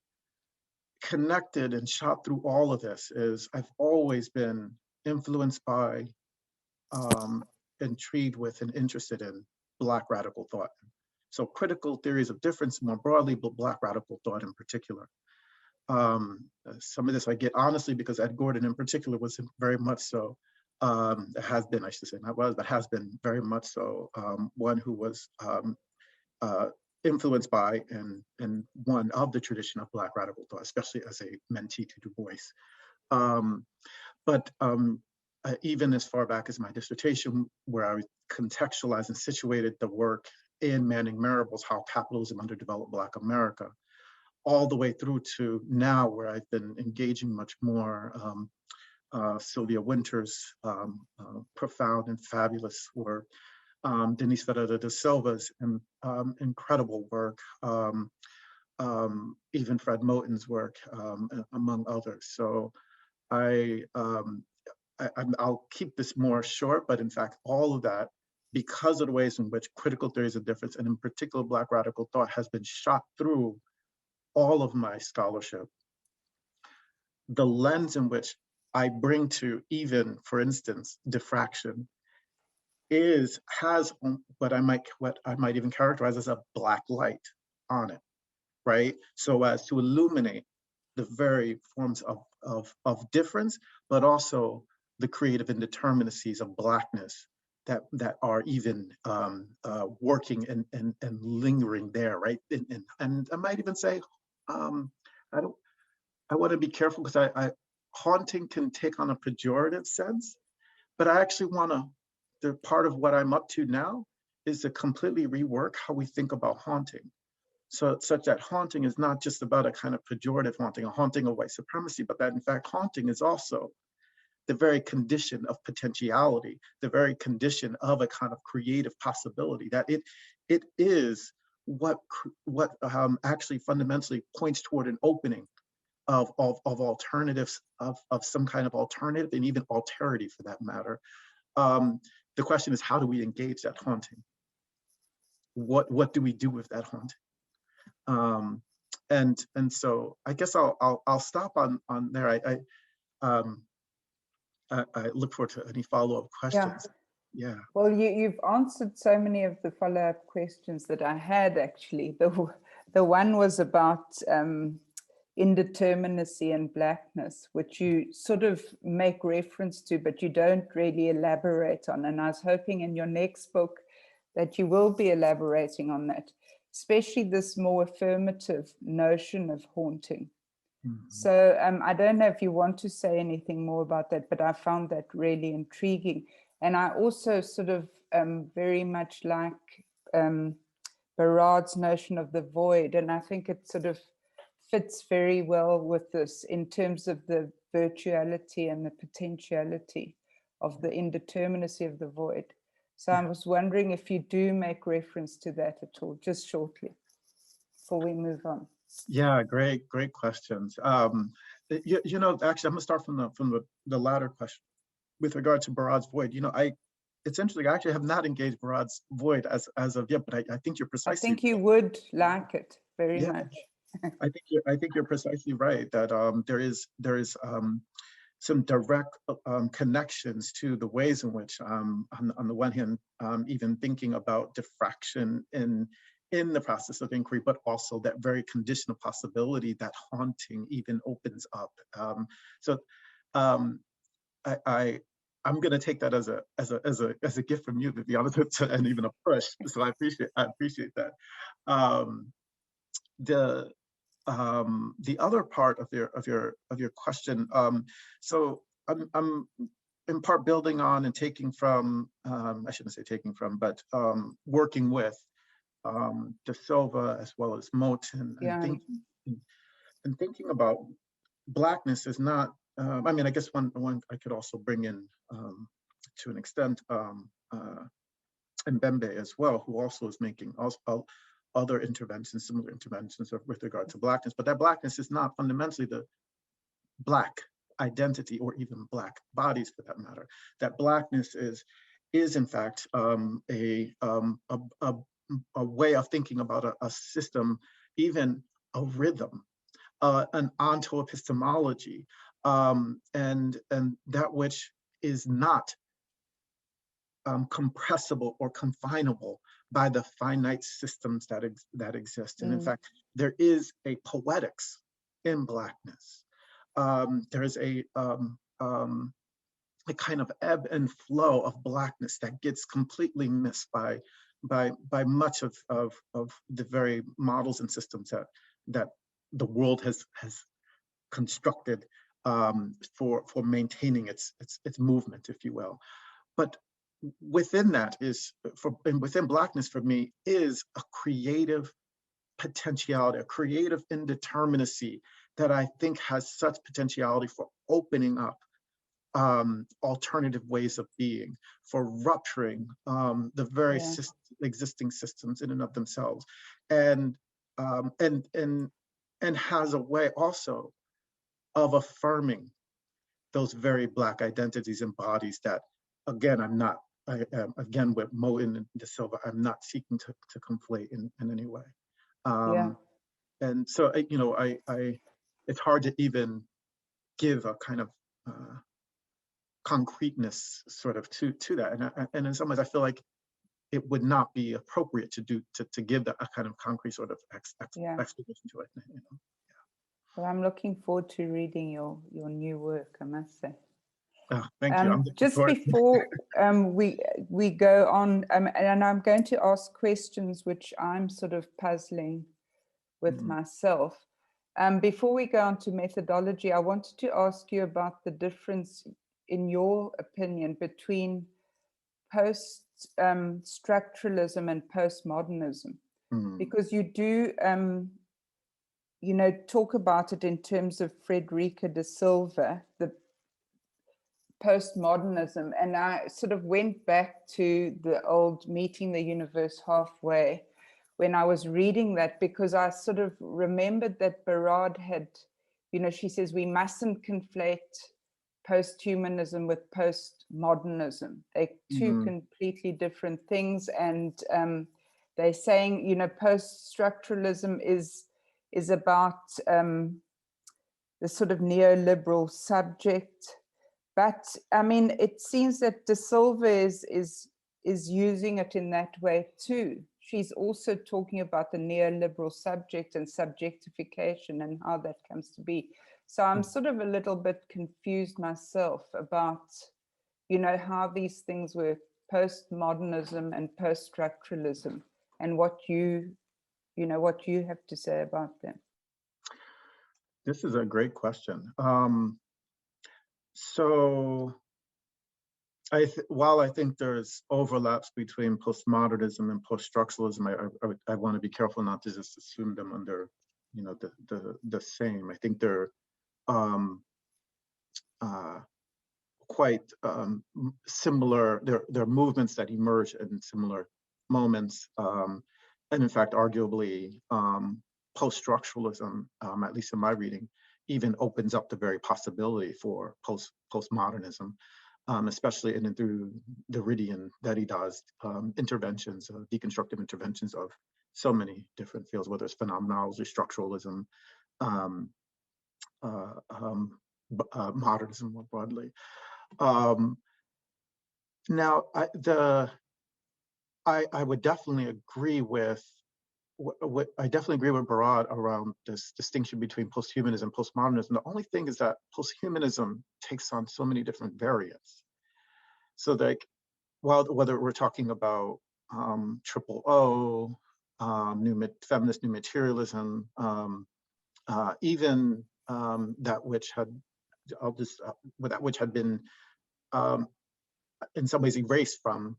connected and shot through all of this is I've always been influenced by, intrigued with, and interested in Black radical thought. So critical theories of difference more broadly, but Black radical thought in particular. Some of this I get honestly because Ed Gordon in particular was very much so, has been, I should say, not was, but has been very much so, one who was influenced by and one of the tradition of Black radical thought, especially as a mentee to Du Bois. Even as far back as my dissertation, where I contextualized and situated the work in Manning Marable's How Capitalism Underdeveloped Black America, all the way through to now, where I've been engaging much more Sylvia Wynter's profound and fabulous work, Denise Ferreira da Silva's incredible work, even Fred Moten's work, among others. So I'll keep this more short, but in fact, all of that, because of the ways in which critical theories of difference, and in particular Black radical thought, has been shot through all of my scholarship, the lens in which I bring to even, for instance, diffraction has what I might even characterize as a Black light on it, right? So as to illuminate the very forms of difference, but also the creative indeterminacies of Blackness that are even working and lingering there, right? And I might even say, I want to be careful because haunting can take on a pejorative sense, but I actually want to, the part of what I'm up to now is to completely rework how we think about haunting. So such that haunting is not just about a kind of pejorative haunting, a haunting of white supremacy, but that in fact haunting is also the very condition of potentiality, the very condition of a kind of creative possibility, that it is what actually fundamentally points toward an opening of alternatives, of some kind of alternative, and even alterity for that matter. The question is, how do we engage that haunting? What do we do with that haunting? And so I guess I'll stop on there. I look forward to any follow-up questions. Yeah. Well, you've answered so many of the follow-up questions that I had, actually. The one was about indeterminacy and Blackness, which you sort of make reference to, but you don't really elaborate on. And I was hoping in your next book that you will be elaborating on that, especially this more affirmative notion of haunting. Mm-hmm. So I don't know if you want to say anything more about that, but I found that really intriguing. And I also sort of very much like Barad's notion of the void. And I think it sort of fits very well with this in terms of the virtuality and the potentiality of the indeterminacy of the void. So I was wondering if you do make reference to that at all, just shortly, before we move on. Yeah, great questions. You know, actually, I'm gonna start from the latter question with regard to Barad's void. You know, it's interesting. I actually have not engaged Barad's void as of yet, but I think you're precisely. I think you would like it very much. I think you're precisely right that there is some direct connections to the ways in which, on the one hand, even thinking about diffraction in the process of inquiry, but also that very conditional possibility that haunting even opens up. I'm going to take that as a gift from you, Vivienne, and even a push. So I appreciate that. The other part of your question. So I'm in part building on and taking from, I shouldn't say taking from, but working with De Silva as well as Moten, and thinking about Blackness is not, I mean, I guess one I could also bring in to an extent Mbembe as well, who also is making also other interventions, similar interventions with regard to Blackness, but that Blackness is not fundamentally the Black identity or even Black bodies for that matter. That Blackness is in fact a way of thinking about a system, even a rhythm, an ontoepistemology, and that which is not compressible or confinable by the finite systems that exist. And in fact, there is a poetics in Blackness. There is a kind of ebb and flow of Blackness that gets completely missed by much of the very models and systems that the world has constructed for maintaining its movement, if you will. But within that within Blackness for me is a creative potentiality, a creative indeterminacy that I think has such potentiality for opening up alternative ways of being, for rupturing the very existing systems in and of themselves, and has a way also of affirming those very Black identities and bodies that, again, again with Moten and De Silva, I'm not seeking to conflate in any way. And so, you know, it's hard to even give a kind of concreteness sort of to that, and in some ways I feel like it would not be appropriate to give that a kind of concrete sort of explanation to it. You know? Well, I'm looking forward to reading your new work, I must say. Oh, thank you. Just before we go on, and I'm going to ask questions which I'm sort of puzzling with myself. Before we go on to methodology, I wanted to ask you about the difference, in your opinion, between post-structuralism and postmodernism, because you do, you know, talk about it in terms of Frederica de Silva, the postmodernism, and I sort of went back to the old Meeting the Universe Halfway when I was reading that, because I sort of remembered that Barad had, you know, she says we mustn't conflate post-humanism with postmodernism. They're two completely different things, and they're saying, you know, post-structuralism is about the sort of neoliberal subject. But I mean, it seems that De Silva is using it in that way too. She's also talking about the neoliberal subject and subjectification and how that comes to be. So I'm sort of a little bit confused myself about, you know, how these things were postmodernism and post-structuralism, and what you have to say about them. This is a great question. So while I think there's overlaps between postmodernism and post-structuralism, I want to be careful not to just assume them under, you know, the same. I think they're quite similar. They're movements that emerge in similar moments, and in fact, arguably, post-structuralism, at least in my reading, even opens up the very possibility for postmodernism, especially through Derridian, Derrida's interventions, deconstructive interventions of so many different fields, whether it's phenomenology, structuralism, modernism more broadly. Now, I would definitely agree with Barad around this distinction between posthumanism and postmodernism. The only thing is that posthumanism takes on so many different variants. So like, whether we're talking about triple O, feminist new materialism, even that which had been in some ways erased from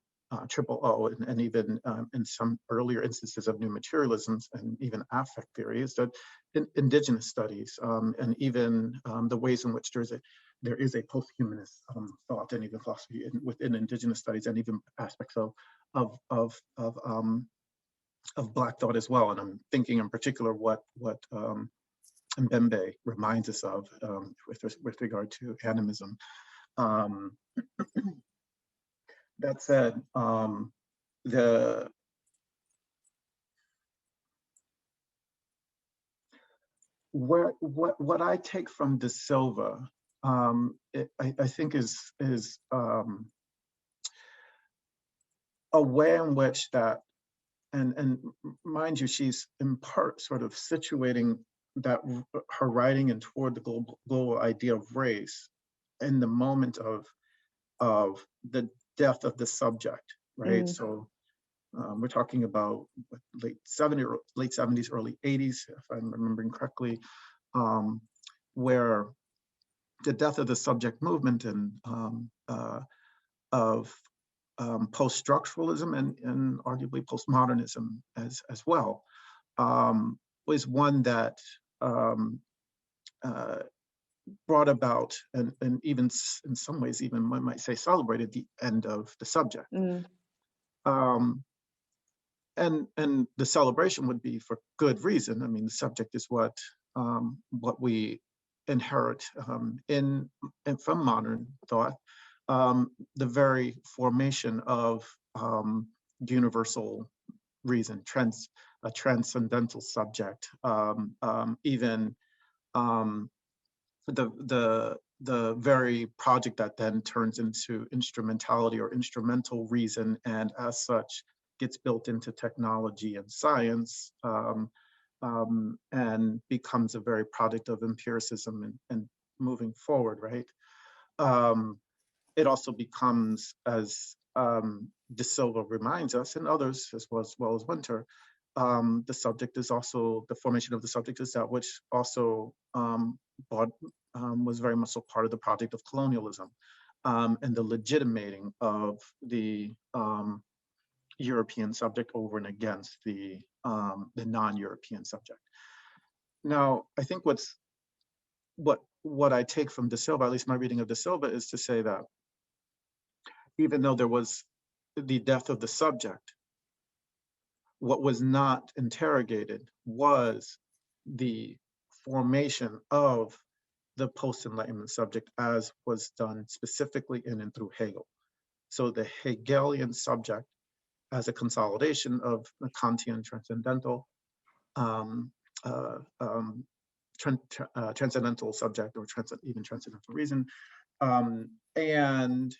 triple O, and even in some earlier instances of new materialisms and even affect theory, is that in indigenous studies and even the ways in which there is a post-humanist thought and even philosophy within indigenous studies, and even aspects of Black thought as well. And I'm thinking in particular what Mbembe reminds us of with regard to animism. That said, what I take from De Silva, I think is a way in which that, and mind you, she's in part sort of situating that her writing and toward the global idea of race in the moment of the death of the subject, right? So we're talking about late 70s, early 80s, if I'm remembering correctly, where the death of the subject movement and of post-structuralism and arguably postmodernism as well was one that brought about and even in some ways even one might say celebrated the end of the subject. And the celebration would be for good reason. I mean, the subject is what we inherit in from modern thought, the very formation of universal reason, a transcendental subject, even the very project that then turns into instrumentality or instrumental reason, and as such gets built into technology and science, and becomes a very product of empiricism and moving forward, right? It also becomes, as De Silva reminds us, and others as well as Winter, the subject is also, the formation of the subject is that which also was very much so part of the project of colonialism, and the legitimating of the European subject over and against the non-European subject. Now, I think what I take from De Silva, at least my reading of De Silva, is to say that even though there was the death of the subject, what was not interrogated was the formation of the post-Enlightenment subject as was done specifically in and through Hegel. So the Hegelian subject as a consolidation of the Kantian transcendental, transcendental subject, or even transcendental reason, and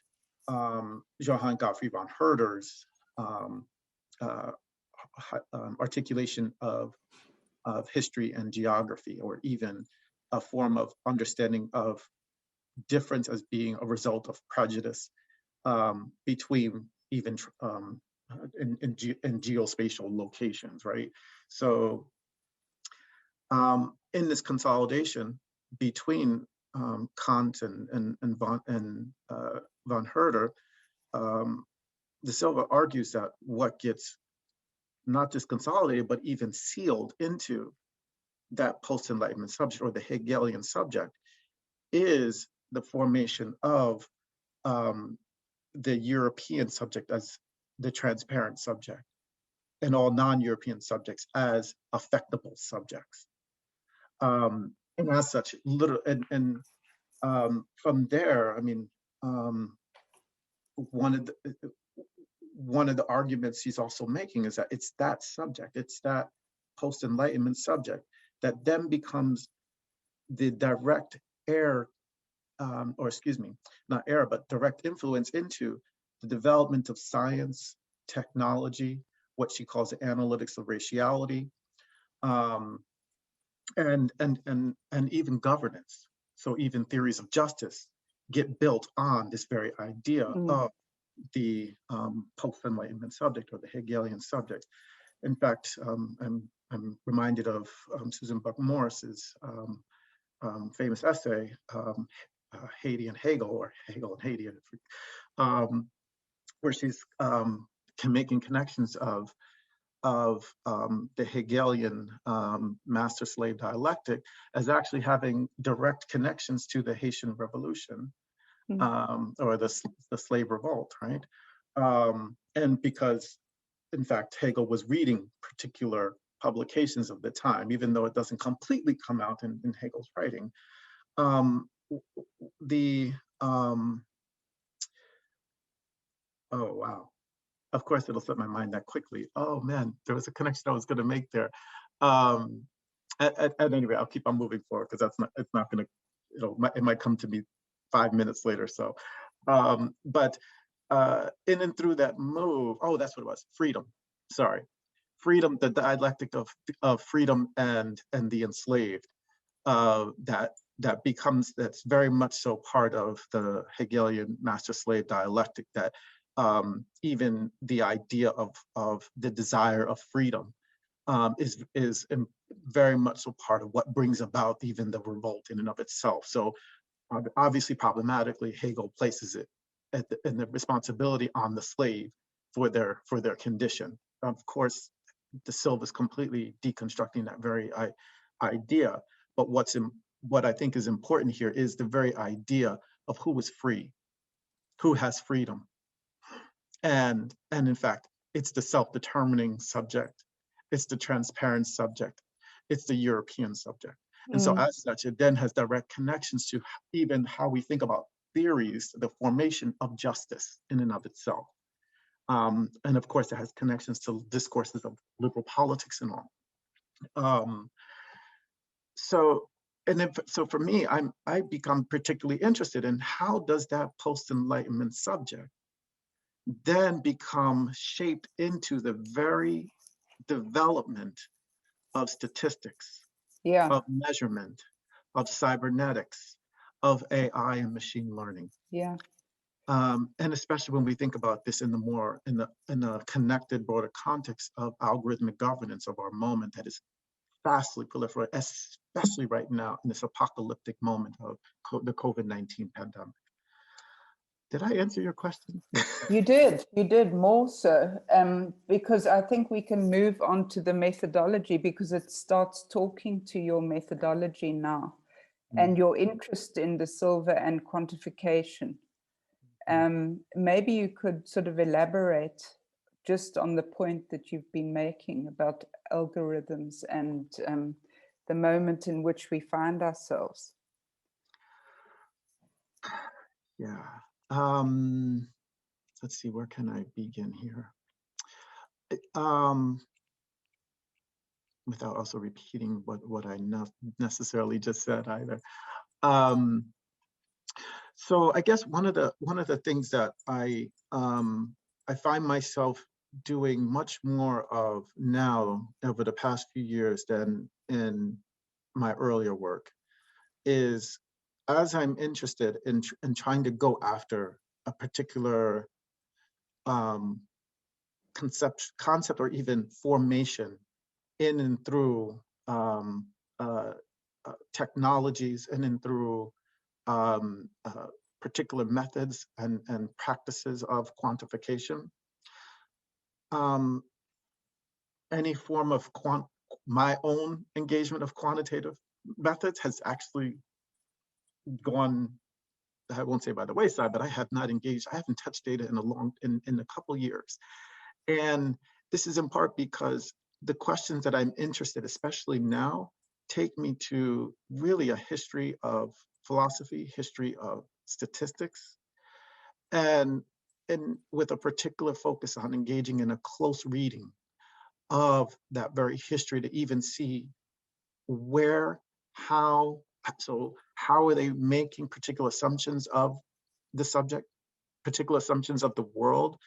Johann Gottfried von Herder's articulation of history and geography, or even a form of understanding of difference as being a result of prejudice between even in geospatial locations, right? So in this consolidation between Kant and von Herder, De Silva argues that what gets not just consolidated, but even sealed into that post-Enlightenment subject, or the Hegelian subject, is the formation of the European subject as the transparent subject, and all non-European subjects as affectable subjects. And as such, from there, I mean, one of the arguments he's also making is that it's that subject, it's that post-Enlightenment subject that then becomes the direct heir, or excuse me, not heir, but direct influence into the development of science, technology, what she calls the analytics of raciality, and even governance. So even theories of justice get built on this very idea of the post-Enlightenment subject, or the Hegelian subject. In fact, I'm reminded of Susan Buck Morris's famous essay, Haiti and Hegel, or Hegel and Haiti, where she's making connections of the Hegelian master-slave dialectic as actually having direct connections to the Haitian Revolution, or the slave revolt, right? And because, in fact, Hegel was reading particular publications of the time, even though it doesn't completely come out in Hegel's writing. Oh, wow. Of course, it'll slip my mind that quickly. Oh man, there was a connection I was going to make there. At any rate, I'll keep on moving forward because it's not going to, it might come to me 5 minutes later. So, but in and through that move, oh, that's what it was. Freedom. Sorry, freedom. The dialectic of freedom and the enslaved. That's very much so part of the Hegelian master-slave dialectic, that even the idea of the desire of freedom is very much so part of what brings about even the revolt in and of itself. So obviously problematically, Hegel places it in the responsibility on the slave for their condition. Of course, de Silva is completely deconstructing that very idea, but what I think is important here is the very idea of who is free, who has freedom. And in fact, it's the self-determining subject, it's the transparent subject, it's the European subject. And so as such, it then has direct connections to even how we think about theories, the formation of justice in and of itself. And of course, it has connections to discourses of liberal politics and all. So for me, I become particularly interested in how does that post-Enlightenment subject then become shaped into the very development of statistics, of measurement, of cybernetics, of AI and machine learning. And especially when we think about this in the connected broader context of algorithmic governance of our moment that is vastly proliferated, especially right now in this apocalyptic moment of the COVID-19 pandemic. Did I answer your question? You did more so, because I think we can move on to the methodology, because it starts talking to your methodology now and your interest in de Silva and quantification. Maybe you could sort of elaborate just on the point that you've been making about algorithms and the moment in which we find ourselves. Yeah. Let's see, where can I begin here? Without also repeating what I necessarily just said either. So I guess one of the things that I find myself doing much more of now over the past few years than in my earlier work is, as I'm interested in trying to go after a particular concept or even formation in and through technologies and in through particular methods and practices of quantification. Any form of my own engagement of quantitative methods has actually gone, I won't say by the wayside, but I have not engaged, I haven't touched data in a couple years. And this is in part because the questions that I'm interested, especially now, take me to really a history of philosophy, history of statistics, and with a particular focus on engaging in a close reading of that very history to even see how are they making particular assumptions of the subject, particular assumptions of the world.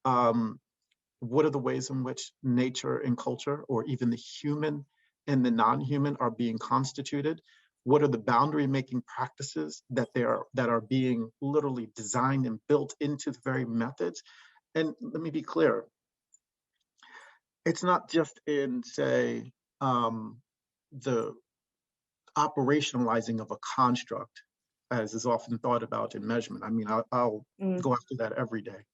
What are the ways in which nature and culture, or even the human and the non-human, are being constituted? What are the boundary making practices that are being literally designed and built into the very methods? And let me be clear, it's not just in, say, the operationalizing of a construct as is often thought about in measurement. I mean, I'll Mm. go after that every day.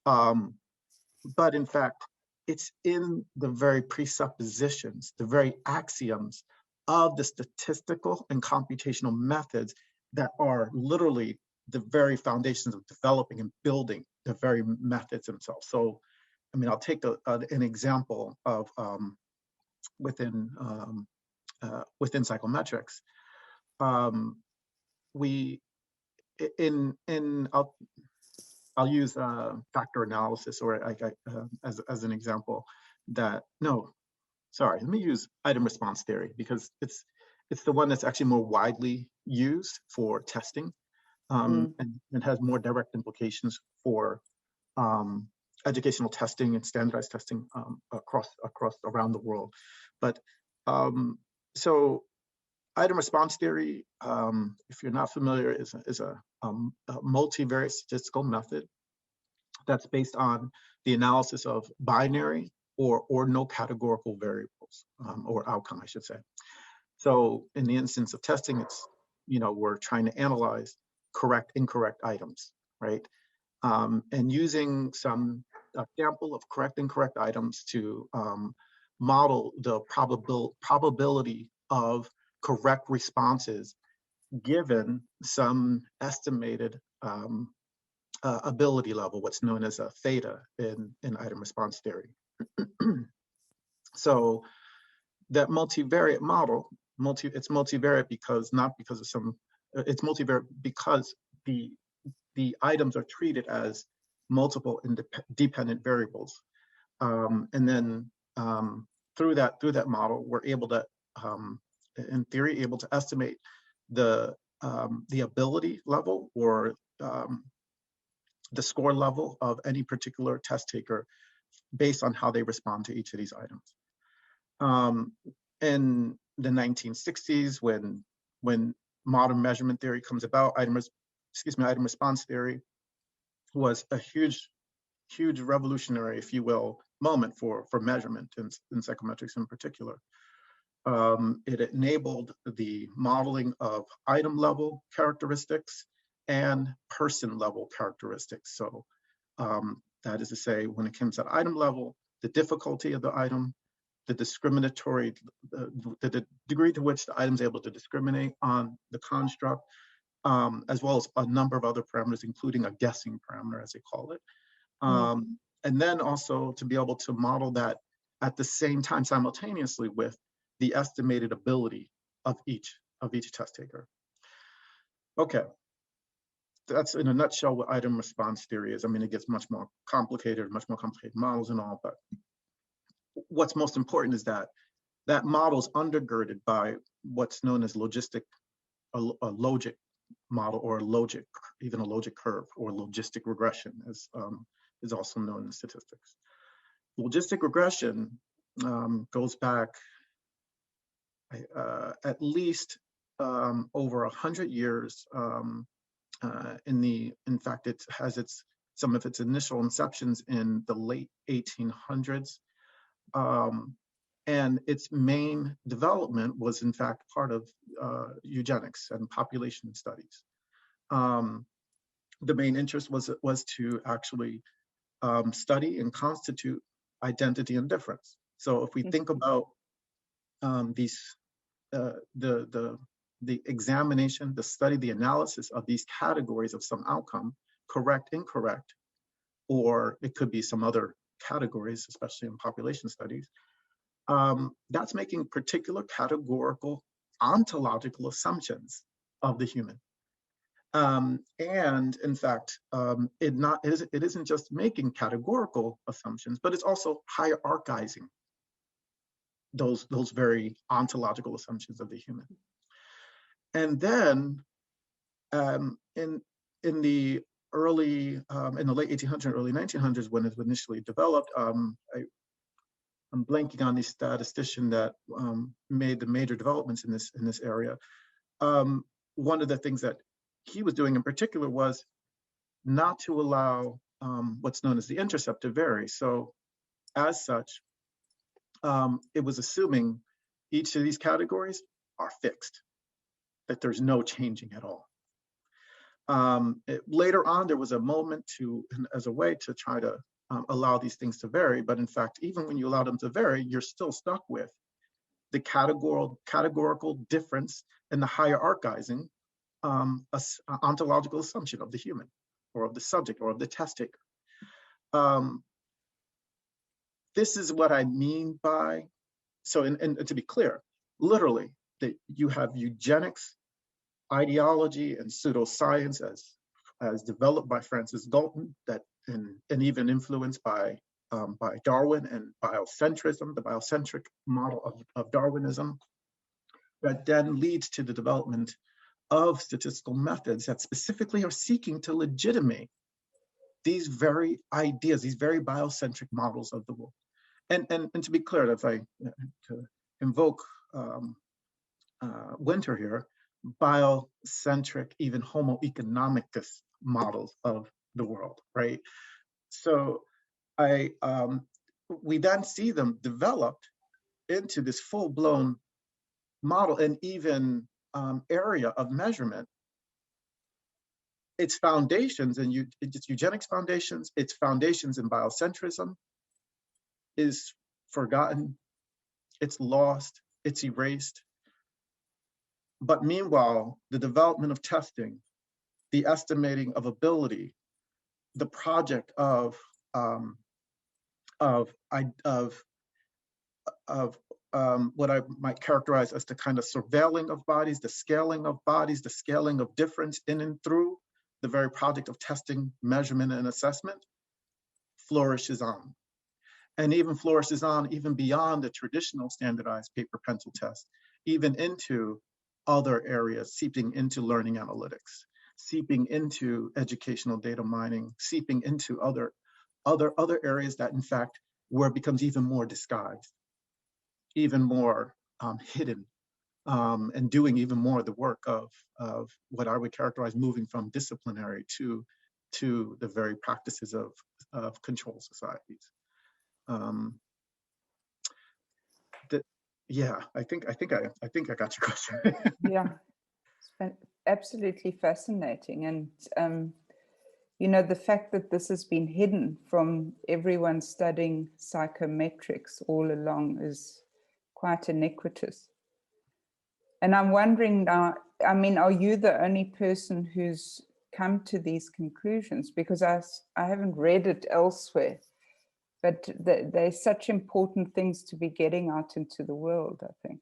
But in fact, it's in the very presuppositions, the very axioms of the statistical and computational methods that are literally the very foundations of developing and building the very methods themselves. So, I mean, I'll take an example of within psychometrics. I'll use factor analysis, or as an example. Let me use item response theory, because it's the one that's actually more widely used for testing, and it has more direct implications for educational testing and standardized testing across around the world. But so item response theory, if you're not familiar, is a multivariate statistical method that's based on the analysis of binary or ordinal categorical variables, or outcome, I should say. So in the instance of testing, it's, we're trying to analyze correct, incorrect items, right? And using some sample of correct, incorrect items to model the probability of correct responses given some estimated ability level, what's known as a theta in item response theory. So that multivariate model, it's multivariate because it's multivariate because the items are treated as multiple dependent variables. And then through that model, we're able to, in theory, able to estimate the ability level, or the score level of any particular test taker based on how they respond to each of these items. In the 1960s, when modern measurement theory comes about, item response theory was a huge revolutionary, if you will, moment for measurement in psychometrics in particular. It enabled the modeling of item level characteristics and person level characteristics. So that is to say, when it comes at item level, the difficulty of the item, the discriminatory, the degree to which the item is able to discriminate on the construct, as well as a number of other parameters, including a guessing parameter, as they call it. And then also to be able to model that at the same time, simultaneously, with the estimated ability of each test taker. Okay, that's in a nutshell what item response theory is. I mean, it gets much more complicated models and all, but what's most important is that that model is undergirded by what's known as a logic model, or even a logic curve, or logistic regression, as is also known in statistics. Logistic regression goes back at least over 100 years. In fact, it has some of its initial inceptions in the late 1800s. And its main development was, in fact, part of eugenics and population studies. The main interest was to actually study and constitute identity and difference. So if we think about the examination, the study, the analysis of these categories of some outcome, correct, incorrect, or it could be some other categories, especially in population studies, that's making particular categorical ontological assumptions of the human. And in fact, it isn't just making categorical assumptions, but it's also hierarchizing those very ontological assumptions of the human. And then in the late 1800s, early 1900s, when it was initially developed, I'm blanking on the statistician that made the major developments in this area. One of the things that he was doing in particular was not to allow what's known as the intercept to vary. So as such, it was assuming each of these categories are fixed, that there's no changing at all. Later on, there was a moment as a way to try to allow these things to vary. But in fact, even when you allow them to vary, you're still stuck with the categorical difference in the hierarchizing ontological assumption of the human, or of the subject, or of the test taker. This is what I mean by, so, and to be clear, literally, that you have eugenics, ideology, and pseudoscience as developed by Francis Galton, and even influenced by Darwin and biocentrism, the biocentric model of Darwinism, that then leads to the development of statistical methods that specifically are seeking to legitimate these very ideas, these very biocentric models of the world. And to be clear, if I to invoke Winter here, biocentric, even homo economicus models of the world, right? So we then see them developed into this full-blown model and even area of measurement. Its foundations in its eugenics foundations, its foundations in biocentrism is forgotten, it's lost, it's erased. But meanwhile, the development of testing, the estimating of ability, the project of what I might characterize as the kind of surveilling of bodies, the scaling of bodies, the scaling of difference in and through the very project of testing, measurement, and assessment flourishes on. And even flourishes on even beyond the traditional standardized paper pencil test, even into other areas, seeping into learning analytics, seeping into educational data mining, seeping into other areas that in fact where it becomes even more disguised, even more hidden, and doing even more of the work of what I would characterize moving from disciplinary to the very practices of control societies. Yeah, I think I got your question. Yeah, it's absolutely fascinating. And you know, the fact that this has been hidden from everyone studying psychometrics all along is quite iniquitous. And I'm wondering now, I mean, are you the only person who's come to these conclusions? Because I haven't read it elsewhere, but they're such important things to be getting out into the world, I think.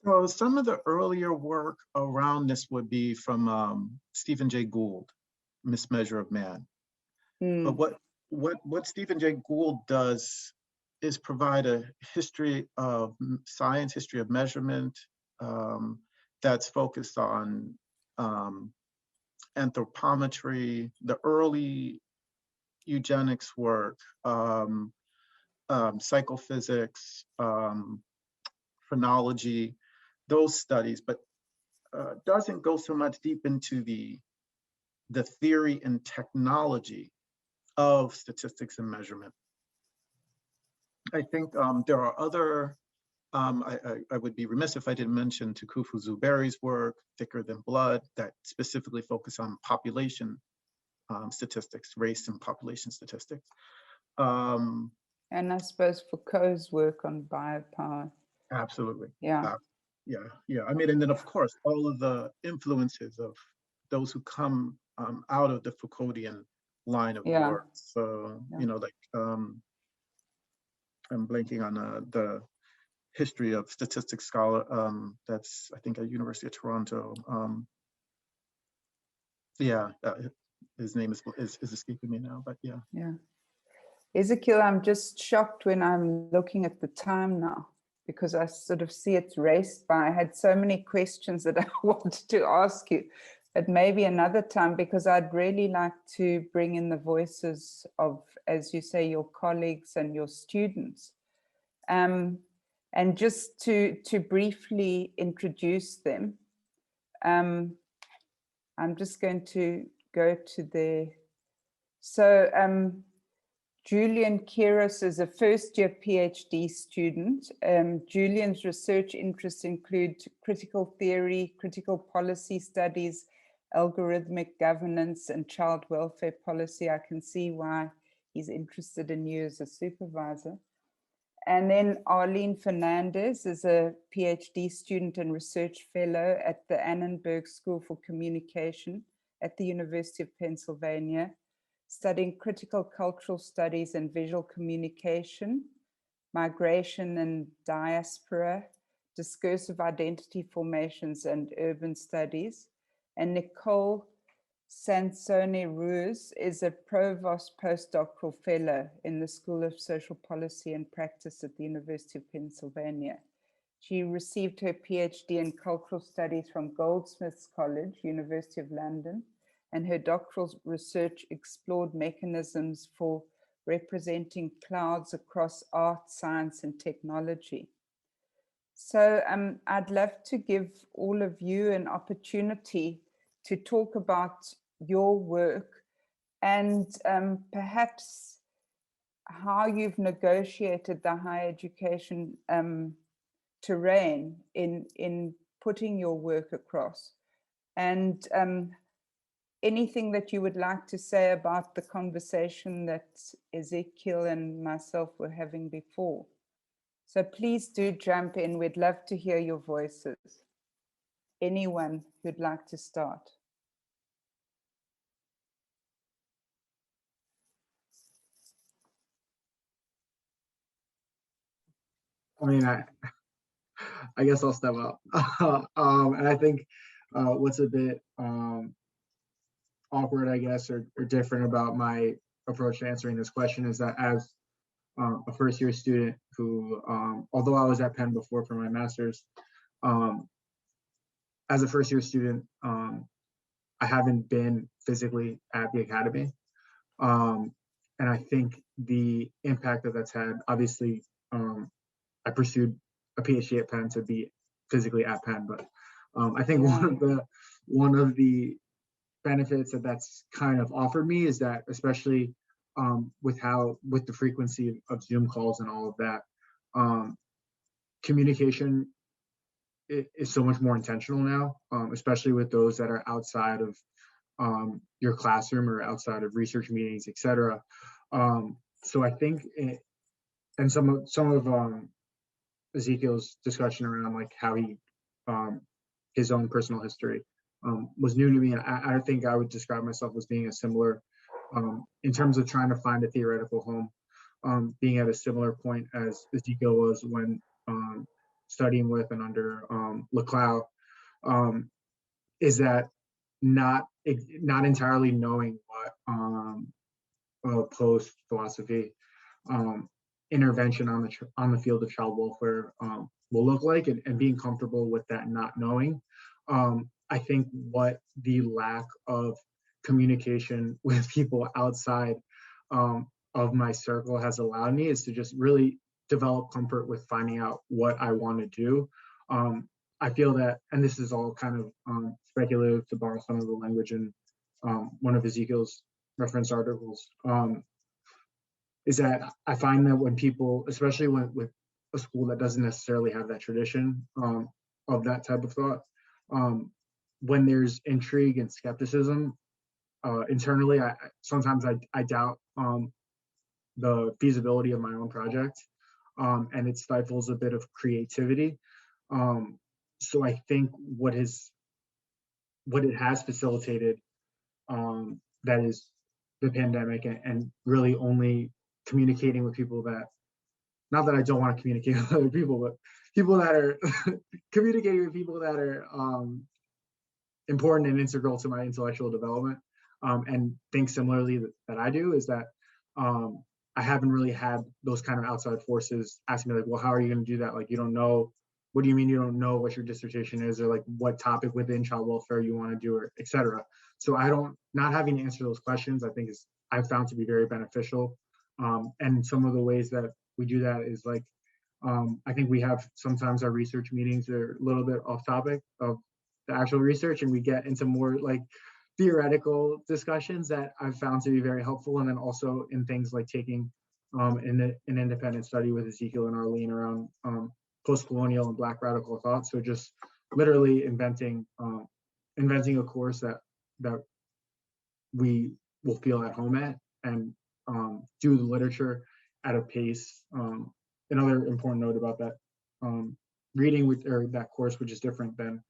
So some of the earlier work around this would be from Stephen Jay Gould, Mismeasure of Man. But what Stephen Jay Gould does is provide a history of science, history of measurement, that's focused on anthropometry, the early eugenics work, psychophysics, phrenology, those studies, but doesn't go so much deep into the theory and technology of statistics and measurement. I think there are other, I would be remiss if I didn't mention Tukufu Zuberi's work, Thicker Than Blood, that specifically focus on population statistics, race and population statistics. And I suppose Foucault's work on biopower. Absolutely. Yeah. Yeah. I mean, and then of course, all of the influences of those who come out of the Foucauldian line of work. So, you know, like, I'm blanking on the history of statistics scholar that's, I think, at University of Toronto. His name is escaping me now, but yeah. Yeah. Ezekiel, I'm just shocked when I'm looking at the time now, because I sort of see it's raced by. I had so many questions that I wanted to ask you, but maybe another time, because I'd really like to bring in the voices of, as you say, your colleagues and your students. And just to briefly introduce them, I'm just going to go to their, so Julian Quiros is a first-year PhD student. Julian's research interests include critical theory, critical policy studies, algorithmic governance, and child welfare policy. I can see why he's interested in you as a supervisor. And then Arlene Fernandez is a PhD student and research fellow at the Annenberg School for Communication at the University of Pennsylvania, studying critical cultural studies and visual communication, migration and diaspora, discursive identity formations, and urban studies. And Nicole Sansone Ruiz is a provost postdoctoral fellow in the School of Social Policy and Practice at the University of Pennsylvania. She received her PhD in cultural studies from Goldsmiths College, University of London, and her doctoral research explored mechanisms for representing clouds across art, science, and technology. So I'd love to give all of you an opportunity to talk about your work and perhaps how you've negotiated the higher education terrain in putting your work across, and anything that you would like to say about the conversation that Ezekiel and myself were having before. So please do jump in. We'd love to hear your voices. Anyone who'd like to start. I mean, I guess I'll step up. And I think what's a bit awkward, I guess, or different about my approach to answering this question is that as a first-year student who, although I was at Penn before for my master's, as a first-year student, I haven't been physically at the academy. And I think the impact that that's had, obviously, I pursued a PhD at Penn to be physically at Penn, but I think one of the benefits that that's kind of offered me is that, especially with the frequency of Zoom calls and all of that, communication is so much more intentional now, especially with those that are outside of your classroom or outside of research meetings, etc. So I think, and some of Ezekiel's discussion around like how he, his own personal history was new to me. And I think I would describe myself as being a similar, in terms of trying to find a theoretical home, being at a similar point as Ezekiel was when studying with and under Laclau, is that not entirely knowing what post-philosophy intervention on the field of child welfare will look like, and being comfortable with that not knowing. I think what the lack of communication with people outside of my circle has allowed me is to just really develop comfort with finding out what I want to do. I feel that, and this is all kind of speculative, to borrow some of the language in one of Ezekiel's reference articles, is that I find that when people, especially with a school that doesn't necessarily have that tradition of that type of thought, when there's intrigue and skepticism internally, sometimes I doubt the feasibility of my own project, and it stifles a bit of creativity. So I think what it has facilitated, that is the pandemic, and really only communicating with people that, not that I don't want to communicate with other people, but people that are communicating with people that are important and integral to my intellectual development, and think similarly that I do, is that I haven't really had those kind of outside forces asking me like, well, how are you going to do that? Like, you don't know. What do you mean you don't know what your dissertation is, or like what topic within child welfare you want to do, or et cetera. So not having to answer those questions, I think I've found to be very beneficial. And some of the ways that we do that is like, I think we have sometimes our research meetings are a little bit off topic of the actual research, and we get into more like theoretical discussions that I've found to be very helpful. And then also in things like taking an independent study with Ezekiel and Arlene around post-colonial and Black radical thought. So just literally inventing a course that that we will feel at home at, and do the literature at a pace. Another important note about that reading or that course, which is different than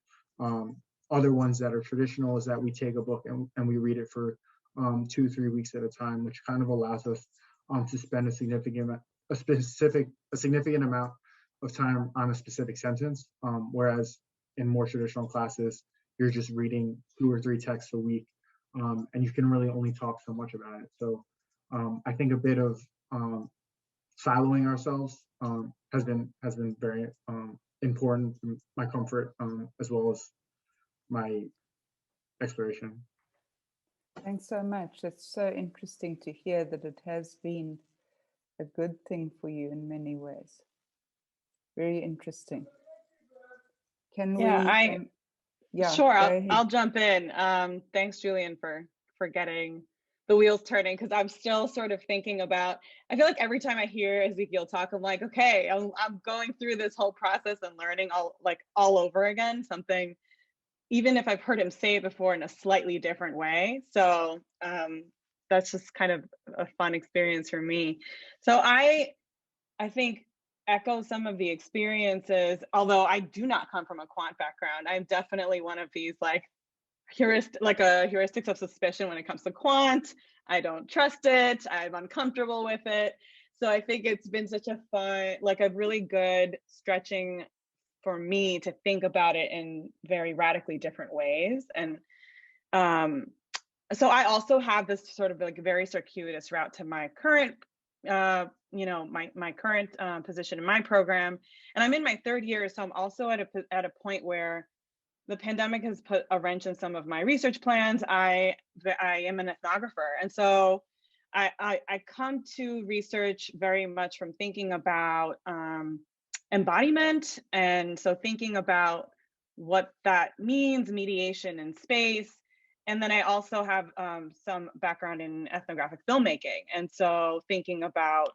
other ones that are traditional, is that we take a book and we read it for 2-3 weeks at a time, which kind of allows us to spend a significant amount of time on a specific sentence, whereas in more traditional classes, you're just reading 2 or 3 texts a week, and you can really only talk so much about it. So I think a bit of siloing ourselves has been very important for my comfort, as well as my exploration. Thanks so much. It's so interesting to hear that it has been a good thing for you in many ways. Very interesting. Can we? Yeah, sure. I'll jump in. Thanks, Julian, for getting the wheels turning, because I'm still sort of thinking about, I feel like every time I hear Ezekiel talk, I'm like, okay, I'm going through this whole process and learning all over again, something, even if I've heard him say it before in a slightly different way. So that's just kind of a fun experience for me. So I think echo some of the experiences, although I do not come from a quant background. I'm definitely one of these heuristics of suspicion when it comes to quant. I don't trust it. I'm uncomfortable with it. So I think it's been such a fun, a really good stretching for me to think about it in very radically different ways. And so I also have this sort of very circuitous route to my current my current position in my program, and I'm in my 3rd year, so I'm also at a point where the pandemic has put a wrench in some of my research plans. I am an ethnographer, and so I come to research very much from thinking about embodiment, and so thinking about what that means, mediation in space. And then I also have some background in ethnographic filmmaking, and so thinking about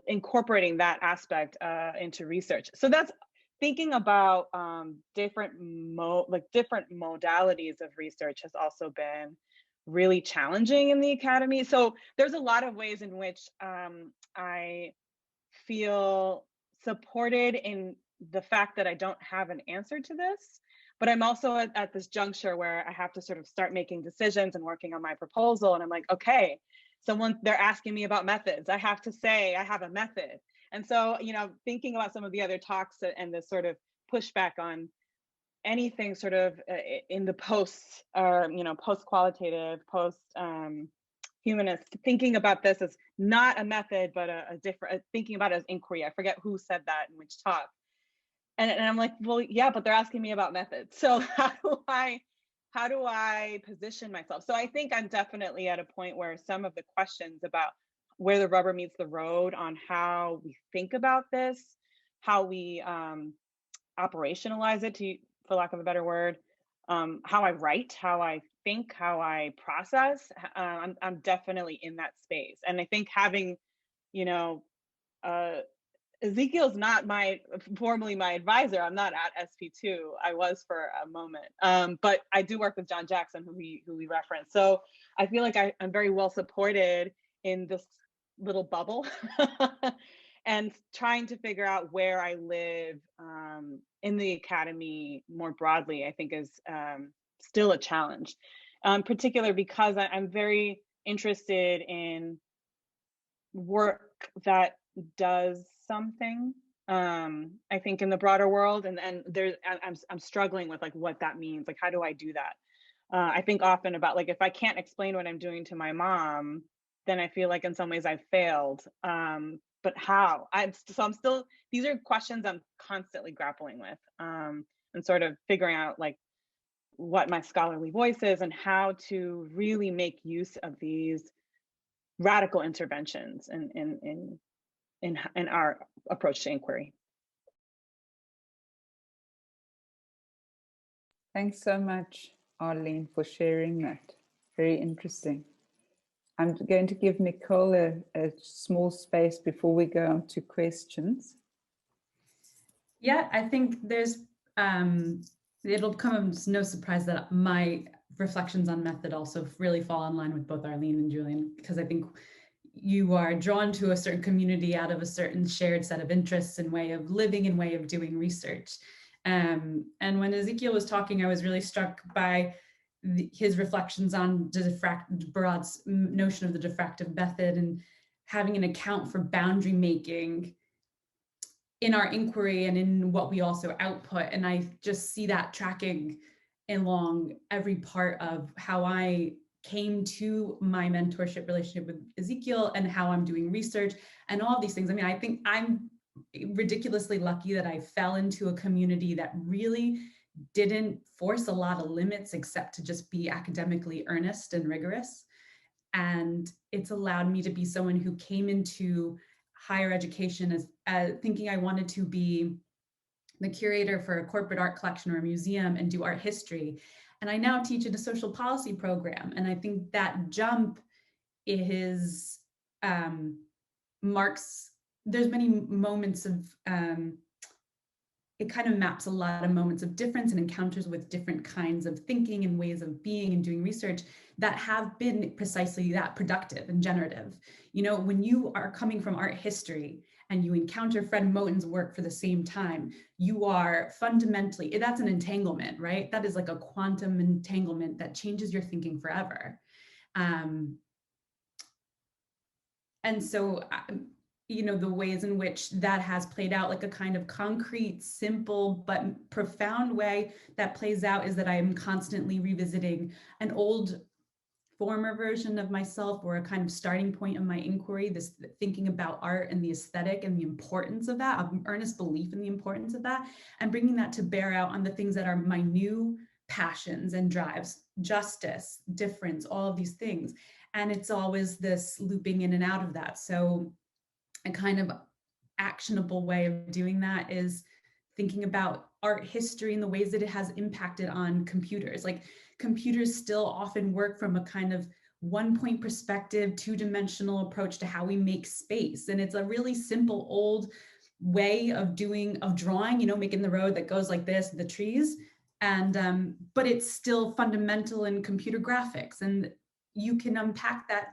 incorporating that aspect into research. So that's thinking about different modalities of research has also been really challenging in the academy. So there's a lot of ways in which I feel supported in the fact that I don't have an answer to this, but I'm also at this juncture where I have to sort of start making decisions and working on my proposal. And I'm like, okay, they're asking me about methods. I have to say I have a method. And so, thinking about some of the other talks and the sort of pushback on anything sort of in the post-qualitative, post-humanist, thinking about this as not a method, but a different, thinking about it as inquiry. I forget who said that in which talk. And I'm like, well, yeah, but they're asking me about methods. So how do I position myself? So I think I'm definitely at a point where some of the questions about where the rubber meets the road on how we think about this, how we operationalize it, for lack of a better word, how I write, how I think, how I process, I'm definitely in that space. And I think having, Ezekiel's not formally my advisor. I'm not at SP2. I was for a moment, but I do work with John Jackson, who we referenced. So I feel like I'm very well supported in this little bubble, and trying to figure out where I live in the academy more broadly, I think is still a challenge, particularly because I'm very interested in work that does something, I think, in the broader world, and I'm struggling with what that means. How do I do that? I think often about if I can't explain what I'm doing to my mom, then I feel like in some ways I've failed. But how? I'm still, these are questions I'm constantly grappling with, and sort of figuring out what my scholarly voice is and how to really make use of these radical interventions in our approach to inquiry. Thanks so much, Arlene, for sharing that. Very interesting. I'm going to give Nicole a small space before we go on to questions. Yeah, I think there's, it'll come as no surprise that my reflections on method also really fall in line with both Arlene and Julian, because I think you are drawn to a certain community out of a certain shared set of interests and way of living and way of doing research. And when Ezekiel was talking, I was really struck by his reflections on Barad's notion of the diffractive method and having an account for boundary making in our inquiry and in what we also output. And I just see that tracking along every part of how I came to my mentorship relationship with Ezekiel and how I'm doing research and all of these things. I mean, I think I'm ridiculously lucky that I fell into a community that really didn't force a lot of limits except to just be academically earnest and rigorous. And it's allowed me to be someone who came into higher education as thinking I wanted to be the curator for a corporate art collection or a museum and do art history. And I now teach in a social policy program. And I think that jump is marks, there's many moments of, it kind of maps a lot of moments of difference and encounters with different kinds of thinking and ways of being and doing research that have been precisely that, productive and generative. You know, when you are coming from art history and you encounter Fred Moten's work for the same time, you are fundamentally, that's an entanglement, right? That is like a quantum entanglement that changes your thinking forever. And so, you know, the ways in which that has played out, like a kind of concrete, simple, but profound way that plays out is that I am constantly revisiting an old former version of myself, or a kind of starting point of my inquiry, this thinking about art and the aesthetic and the importance of that, of earnest belief in the importance of that, and bringing that to bear out on the things that are my new passions and drives, justice, difference, all of these things. And it's always this looping in and out of that. So a kind of actionable way of doing that is thinking about art history and the ways that it has impacted on computers. Like, computers still often work from a kind of one-point perspective, two-dimensional approach to how we make space. And it's a really simple old way of drawing, you know, making the road that goes like this, the trees. And but it's still fundamental in computer graphics. And you can unpack that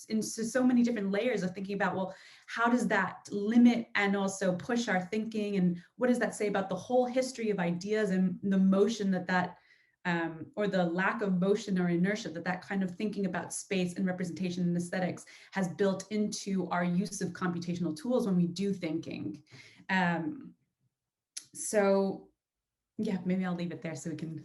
into so many different layers of thinking about, well, how does that limit and also push our thinking? And what does that say about the whole history of ideas and the motion that or the lack of motion or inertia that kind of thinking about space and representation and aesthetics has built into our use of computational tools when we do thinking. So yeah, maybe I'll leave it there so we can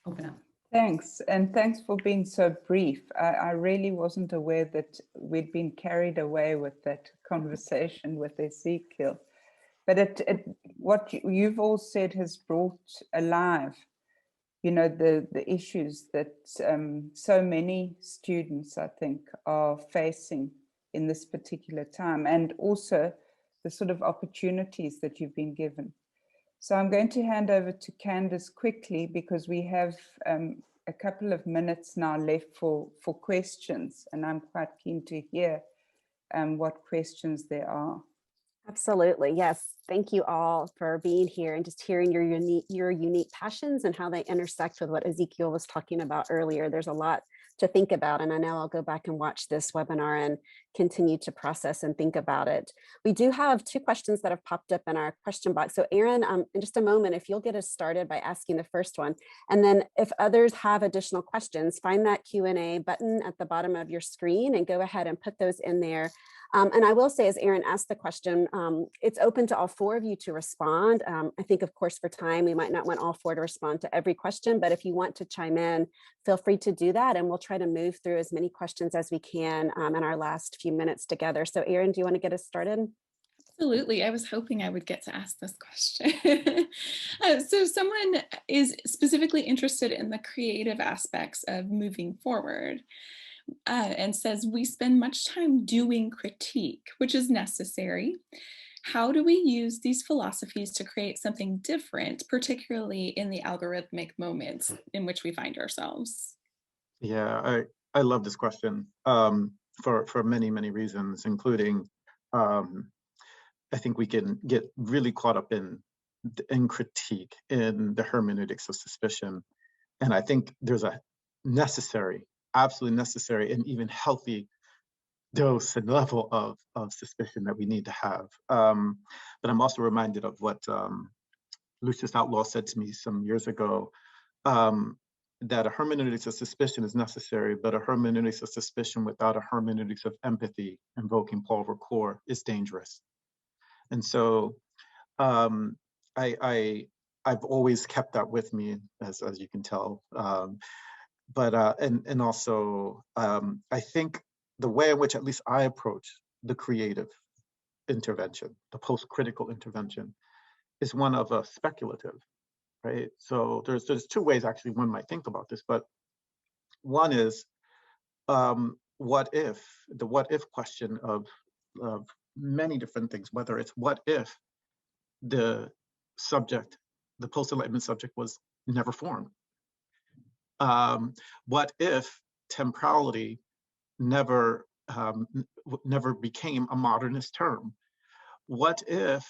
open up. Thanks, and thanks for being so brief. I really wasn't aware that we'd been carried away with that conversation with Ezekiel. But what you've all said has brought alive, you know, the issues that so many students, I think, are facing in this particular time, and also the sort of opportunities that you've been given. So I'm going to hand over to Candace quickly, because we have a couple of minutes now left for questions, and I'm quite keen to hear what questions there are. Absolutely. Yes. Thank you all for being here and just hearing your unique passions and how they intersect with what Ezekiel was talking about earlier. There's a lot to think about, and I know I'll go back and watch this webinar and continue to process and think about it. We do have 2 questions that have popped up in our question box. So Erin, in just a moment, if you'll get us started by asking the first one, and then if others have additional questions, find that Q&A button at the bottom of your screen and go ahead and put those in there. And I will say, as Erin asked the question, it's open to all 4 of you to respond. I think, of course, for time, we might not want all 4 to respond to every question, but if you want to chime in, feel free to do that. And we'll try to move through as many questions as we can in our last few minutes together. So Erin, do you want to get us started? Absolutely. I was hoping I would get to ask this question. So someone is specifically interested in the creative aspects of moving forward. And says, we spend much time doing critique, which is necessary. How do we use these philosophies to create something different, particularly in the algorithmic moments in which we find ourselves? Yeah, I love this question for many, many reasons, including I think we can get really caught up in critique, in the hermeneutics of suspicion. And I think there's a necessary, absolutely necessary, and even healthy dose and level of suspicion that we need to have. But I'm also reminded of what Lucius Outlaw said to me some years ago, that a hermeneutics of suspicion is necessary, but a hermeneutics of suspicion without a hermeneutics of empathy, invoking Paul Ricoeur, is dangerous. And so I've always kept that with me, as you can tell. And also, I think the way in which at least I approach the creative intervention, the post-critical intervention, is one of a speculative, right? So there's two ways actually one might think about this, but one is what if, the what if question of many different things, whether it's what if the subject, the post-Enlightenment subject, was never formed? What if temporality never became a modernist term? What if,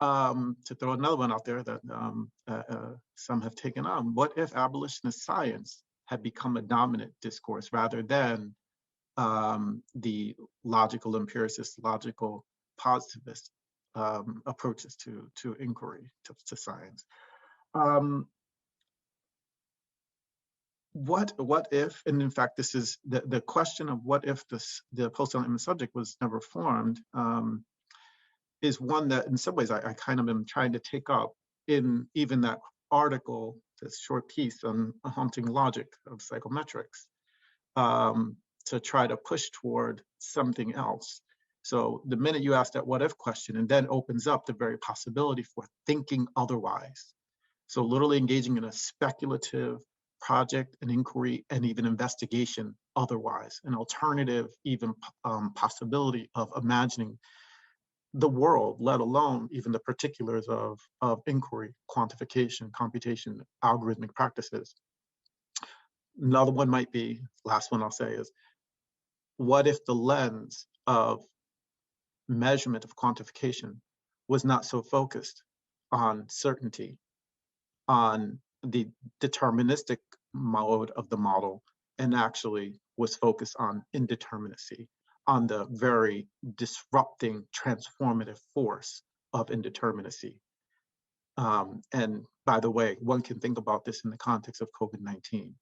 to throw another one out there that some have taken on, what if abolitionist science had become a dominant discourse rather than the logical empiricist, logical positivist approaches to inquiry, to science? What if, and in fact, this is the question of what if the post-Enlightenment subject was never formed, is one that in some ways I kind of am trying to take up in even that article, this short piece on a haunting logic of psychometrics, to try to push toward something else. So the minute you ask that what if question, and then opens up the very possibility for thinking otherwise. So literally engaging in a speculative project, an inquiry, and even investigation otherwise, an alternative even possibility of imagining the world, let alone even the particulars of inquiry, quantification, computation, algorithmic practices. Another one might be, last one I'll say is, what if the lens of measurement of quantification was not so focused on certainty, on the deterministic mode of the model, and actually was focused on indeterminacy, on the very disrupting, transformative force of indeterminacy. And by the way, one can think about this in the context of COVID-19.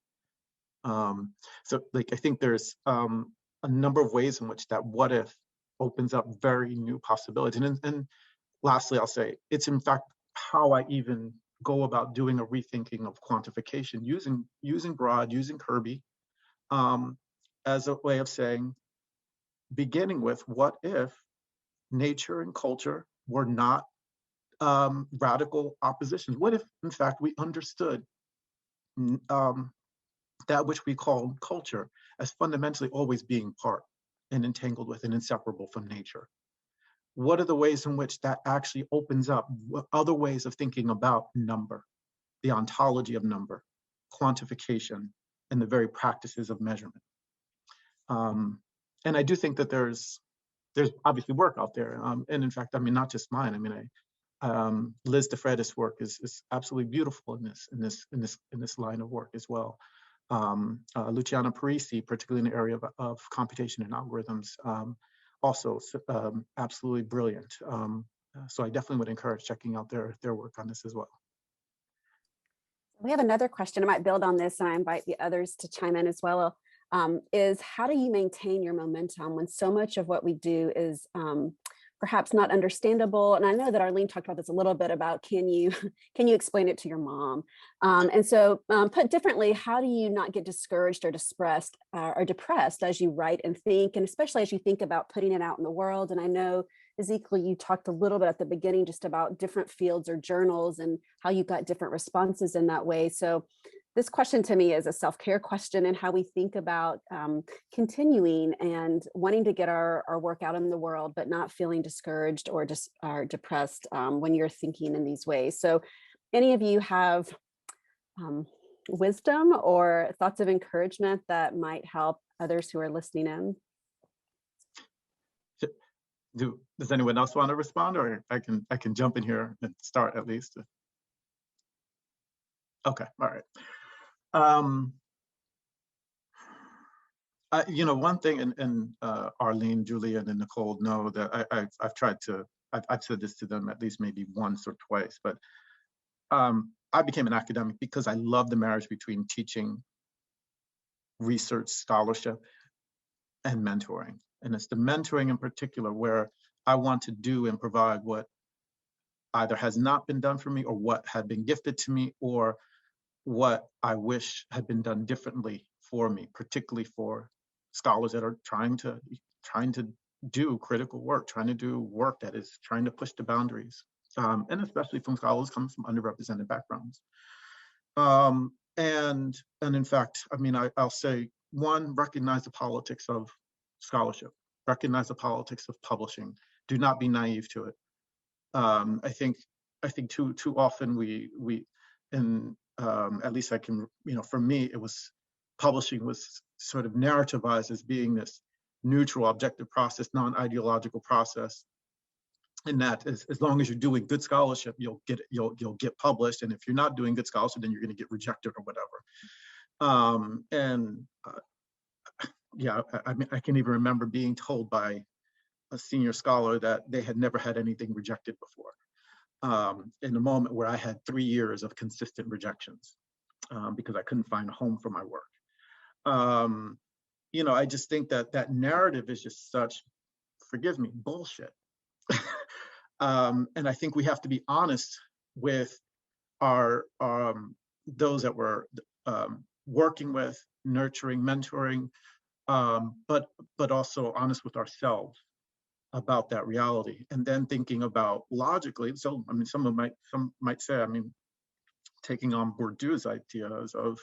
So like, I think there's a number of ways in which that what if opens up very new possibilities. And lastly, I'll say, it's in fact how I even go about doing a rethinking of quantification, using Broad, using Kirby, as a way of saying, beginning with what if nature and culture were not radical oppositions? What if, in fact, we understood that which we call culture as fundamentally always being part and entangled with and inseparable from nature? What are the ways in which that actually opens up other ways of thinking about number, the ontology of number, quantification, and the very practices of measurement? And I do think that there's obviously work out there, and in fact, I mean, not just mine. I mean, Liz Diffractive's work is absolutely beautiful in this line of work as well. Luciana Parisi, particularly in the area of computation and algorithms, also absolutely brilliant. So I definitely would encourage checking out their work on this as well. We have another question. I might build on this, and I invite the others to chime in as well. Is how do you maintain your momentum when so much of what we do is perhaps not understandable? And I know that Arlene talked about this a little bit about, can you explain it to your mom? And so put differently, how do you not get discouraged or depressed as you write and think, and especially as you think about putting it out in the world? And I know, Ezekiel, you talked a little bit at the beginning just about different fields or journals and how you got different responses in that way. So this question to me is a self-care question, and how we think about continuing and wanting to get our work out in the world, but not feeling discouraged or just depressed when you're thinking in these ways. So any of you have wisdom or thoughts of encouragement that might help others who are listening in? Does anyone else want to respond, or I can jump in here and start at least? Okay, all right. One thing, and Arlene, Julian, and Nicole know that I've tried to, I've said this to them at least maybe once or twice, but I became an academic because I love the marriage between teaching, research, scholarship, and mentoring. And it's the mentoring in particular where I want to do and provide what either has not been done for me or what had been gifted to me or what I wish had been done differently for me, particularly for scholars that are trying to do critical work, trying to do work that is trying to push the boundaries, and especially from scholars coming from underrepresented backgrounds. And in fact, I mean, I'll say, one, recognize the politics of scholarship, recognize the politics of publishing. Do not be naive to it. I think too often we at least I can, for me, it was, publishing was sort of narrativized as being this neutral, objective process, non-ideological process. And that as long as you're doing good scholarship, you'll get published. And if you're not doing good scholarship, then you're going to get rejected or whatever. Yeah, I mean, I can even remember being told by a senior scholar that they had never had anything rejected before. In a moment where I had 3 years of consistent rejections because I couldn't find a home for my work. I just think that narrative is just such, forgive me, bullshit. And I think we have to be honest with our those that we're working with, nurturing, mentoring, but also honest with ourselves about that reality, and then thinking about logically. So, I mean, some might say, I mean, taking on Bourdieu's ideas of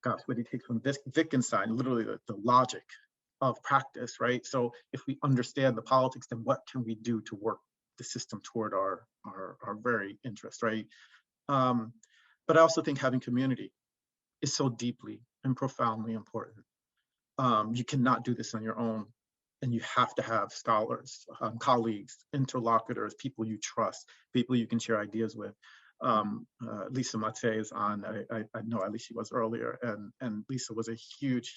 gosh, what he takes from Wittgenstein, literally the logic of practice, right? So if we understand the politics, then what can we do to work the system toward our very interest, right? But I also think having community is so deeply and profoundly important. You cannot do this on your own, and you have to have scholars, colleagues, interlocutors, people you trust, people you can share ideas with. Lisa Mate is on, I know at least she was earlier, and Lisa was a huge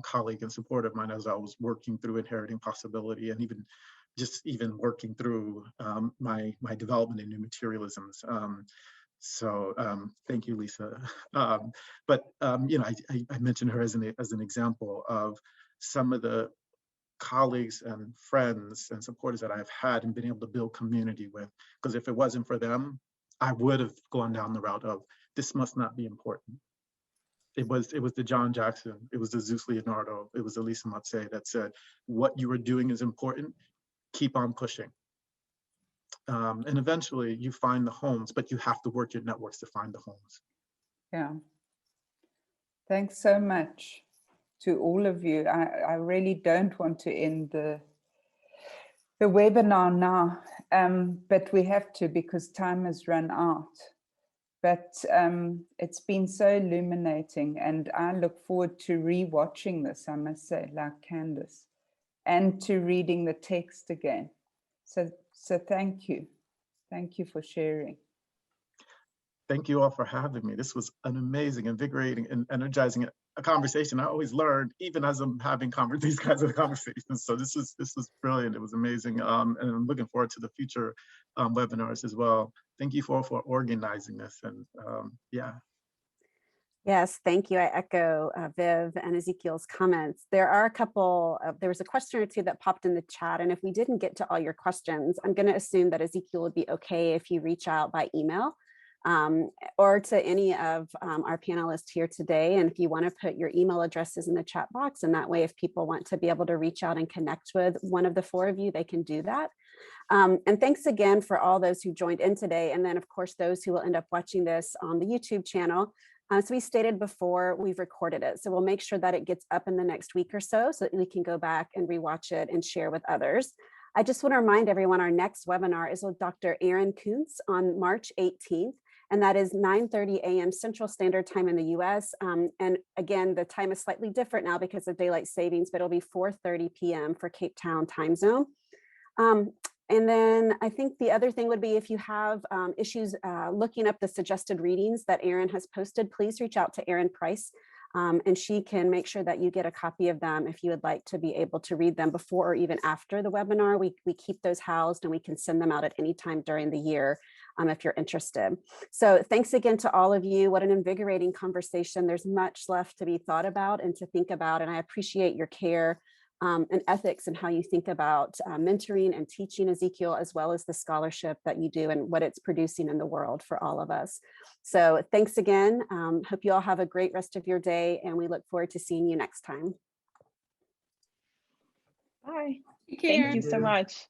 colleague and supporter of mine as I was working through Inheriting Possibility, and even working through my development in new materialisms. So thank you, Lisa. But I mentioned her as an example of some of the colleagues and friends and supporters that I've had and been able to build community with. Because if it wasn't for them, I would have gone down the route of this must not be important. It was the John Jackson, it was the Zeus Leonardo, it was the Lisa Matse that said, what you are doing is important, keep on pushing. And eventually you find the homes, but you have to work your networks to find the homes. Yeah. Thanks so much to all of you. I really don't want to end the webinar now, but we have to because time has run out. But it's been so illuminating, and I look forward to re-watching this, I must say, like Candace, and to reading the text again. So thank you. Thank you for sharing. Thank you all for having me. This was an amazing, invigorating, and energizing a conversation I always learn, even as I'm having these kinds of conversations. So this was brilliant. It was amazing, and I'm looking forward to the future webinars as well. Thank you for organizing this, and yeah. Yes, thank you. I echo Viv and Ezekiel's comments. There are a couple, there was a question or two that popped in the chat, and if we didn't get to all your questions, I'm going to assume that Ezekiel would be okay if you reach out by email or to any of our panelists here today. And if you want to put your email addresses in the chat box, and that way if people want to be able to reach out and connect with one of the four of you, they can do that. And thanks again for all those who joined in today. And then of course, those who will end up watching this on the YouTube channel. So we stated before, we've recorded it. So we'll make sure that it gets up in the next week or so that we can go back and rewatch it and share with others. I just want to remind everyone our next webinar is with Dr. Erin Kuntz on March 18th. And that is 9:30 a.m. Central Standard Time in the US. And again, the time is slightly different now because of daylight savings, but it'll be 4:30 p.m. for Cape Town time zone. And then I think the other thing would be if you have issues looking up the suggested readings that Erin has posted, please reach out to Erin Price. And she can make sure that you get a copy of them if you would like to be able to read them before or even after the webinar. We keep those housed and we can send them out at any time during the year if you're interested. So thanks again to all of you. What an invigorating conversation. There's much left to be thought about and to think about, and I appreciate your care and ethics and how you think about mentoring and teaching Ezekiel, as well as the scholarship that you do and what it's producing in the world for all of us. So thanks again. Hope you all have a great rest of your day, and we look forward to seeing you next time. Bye. Take care. Thank you so much.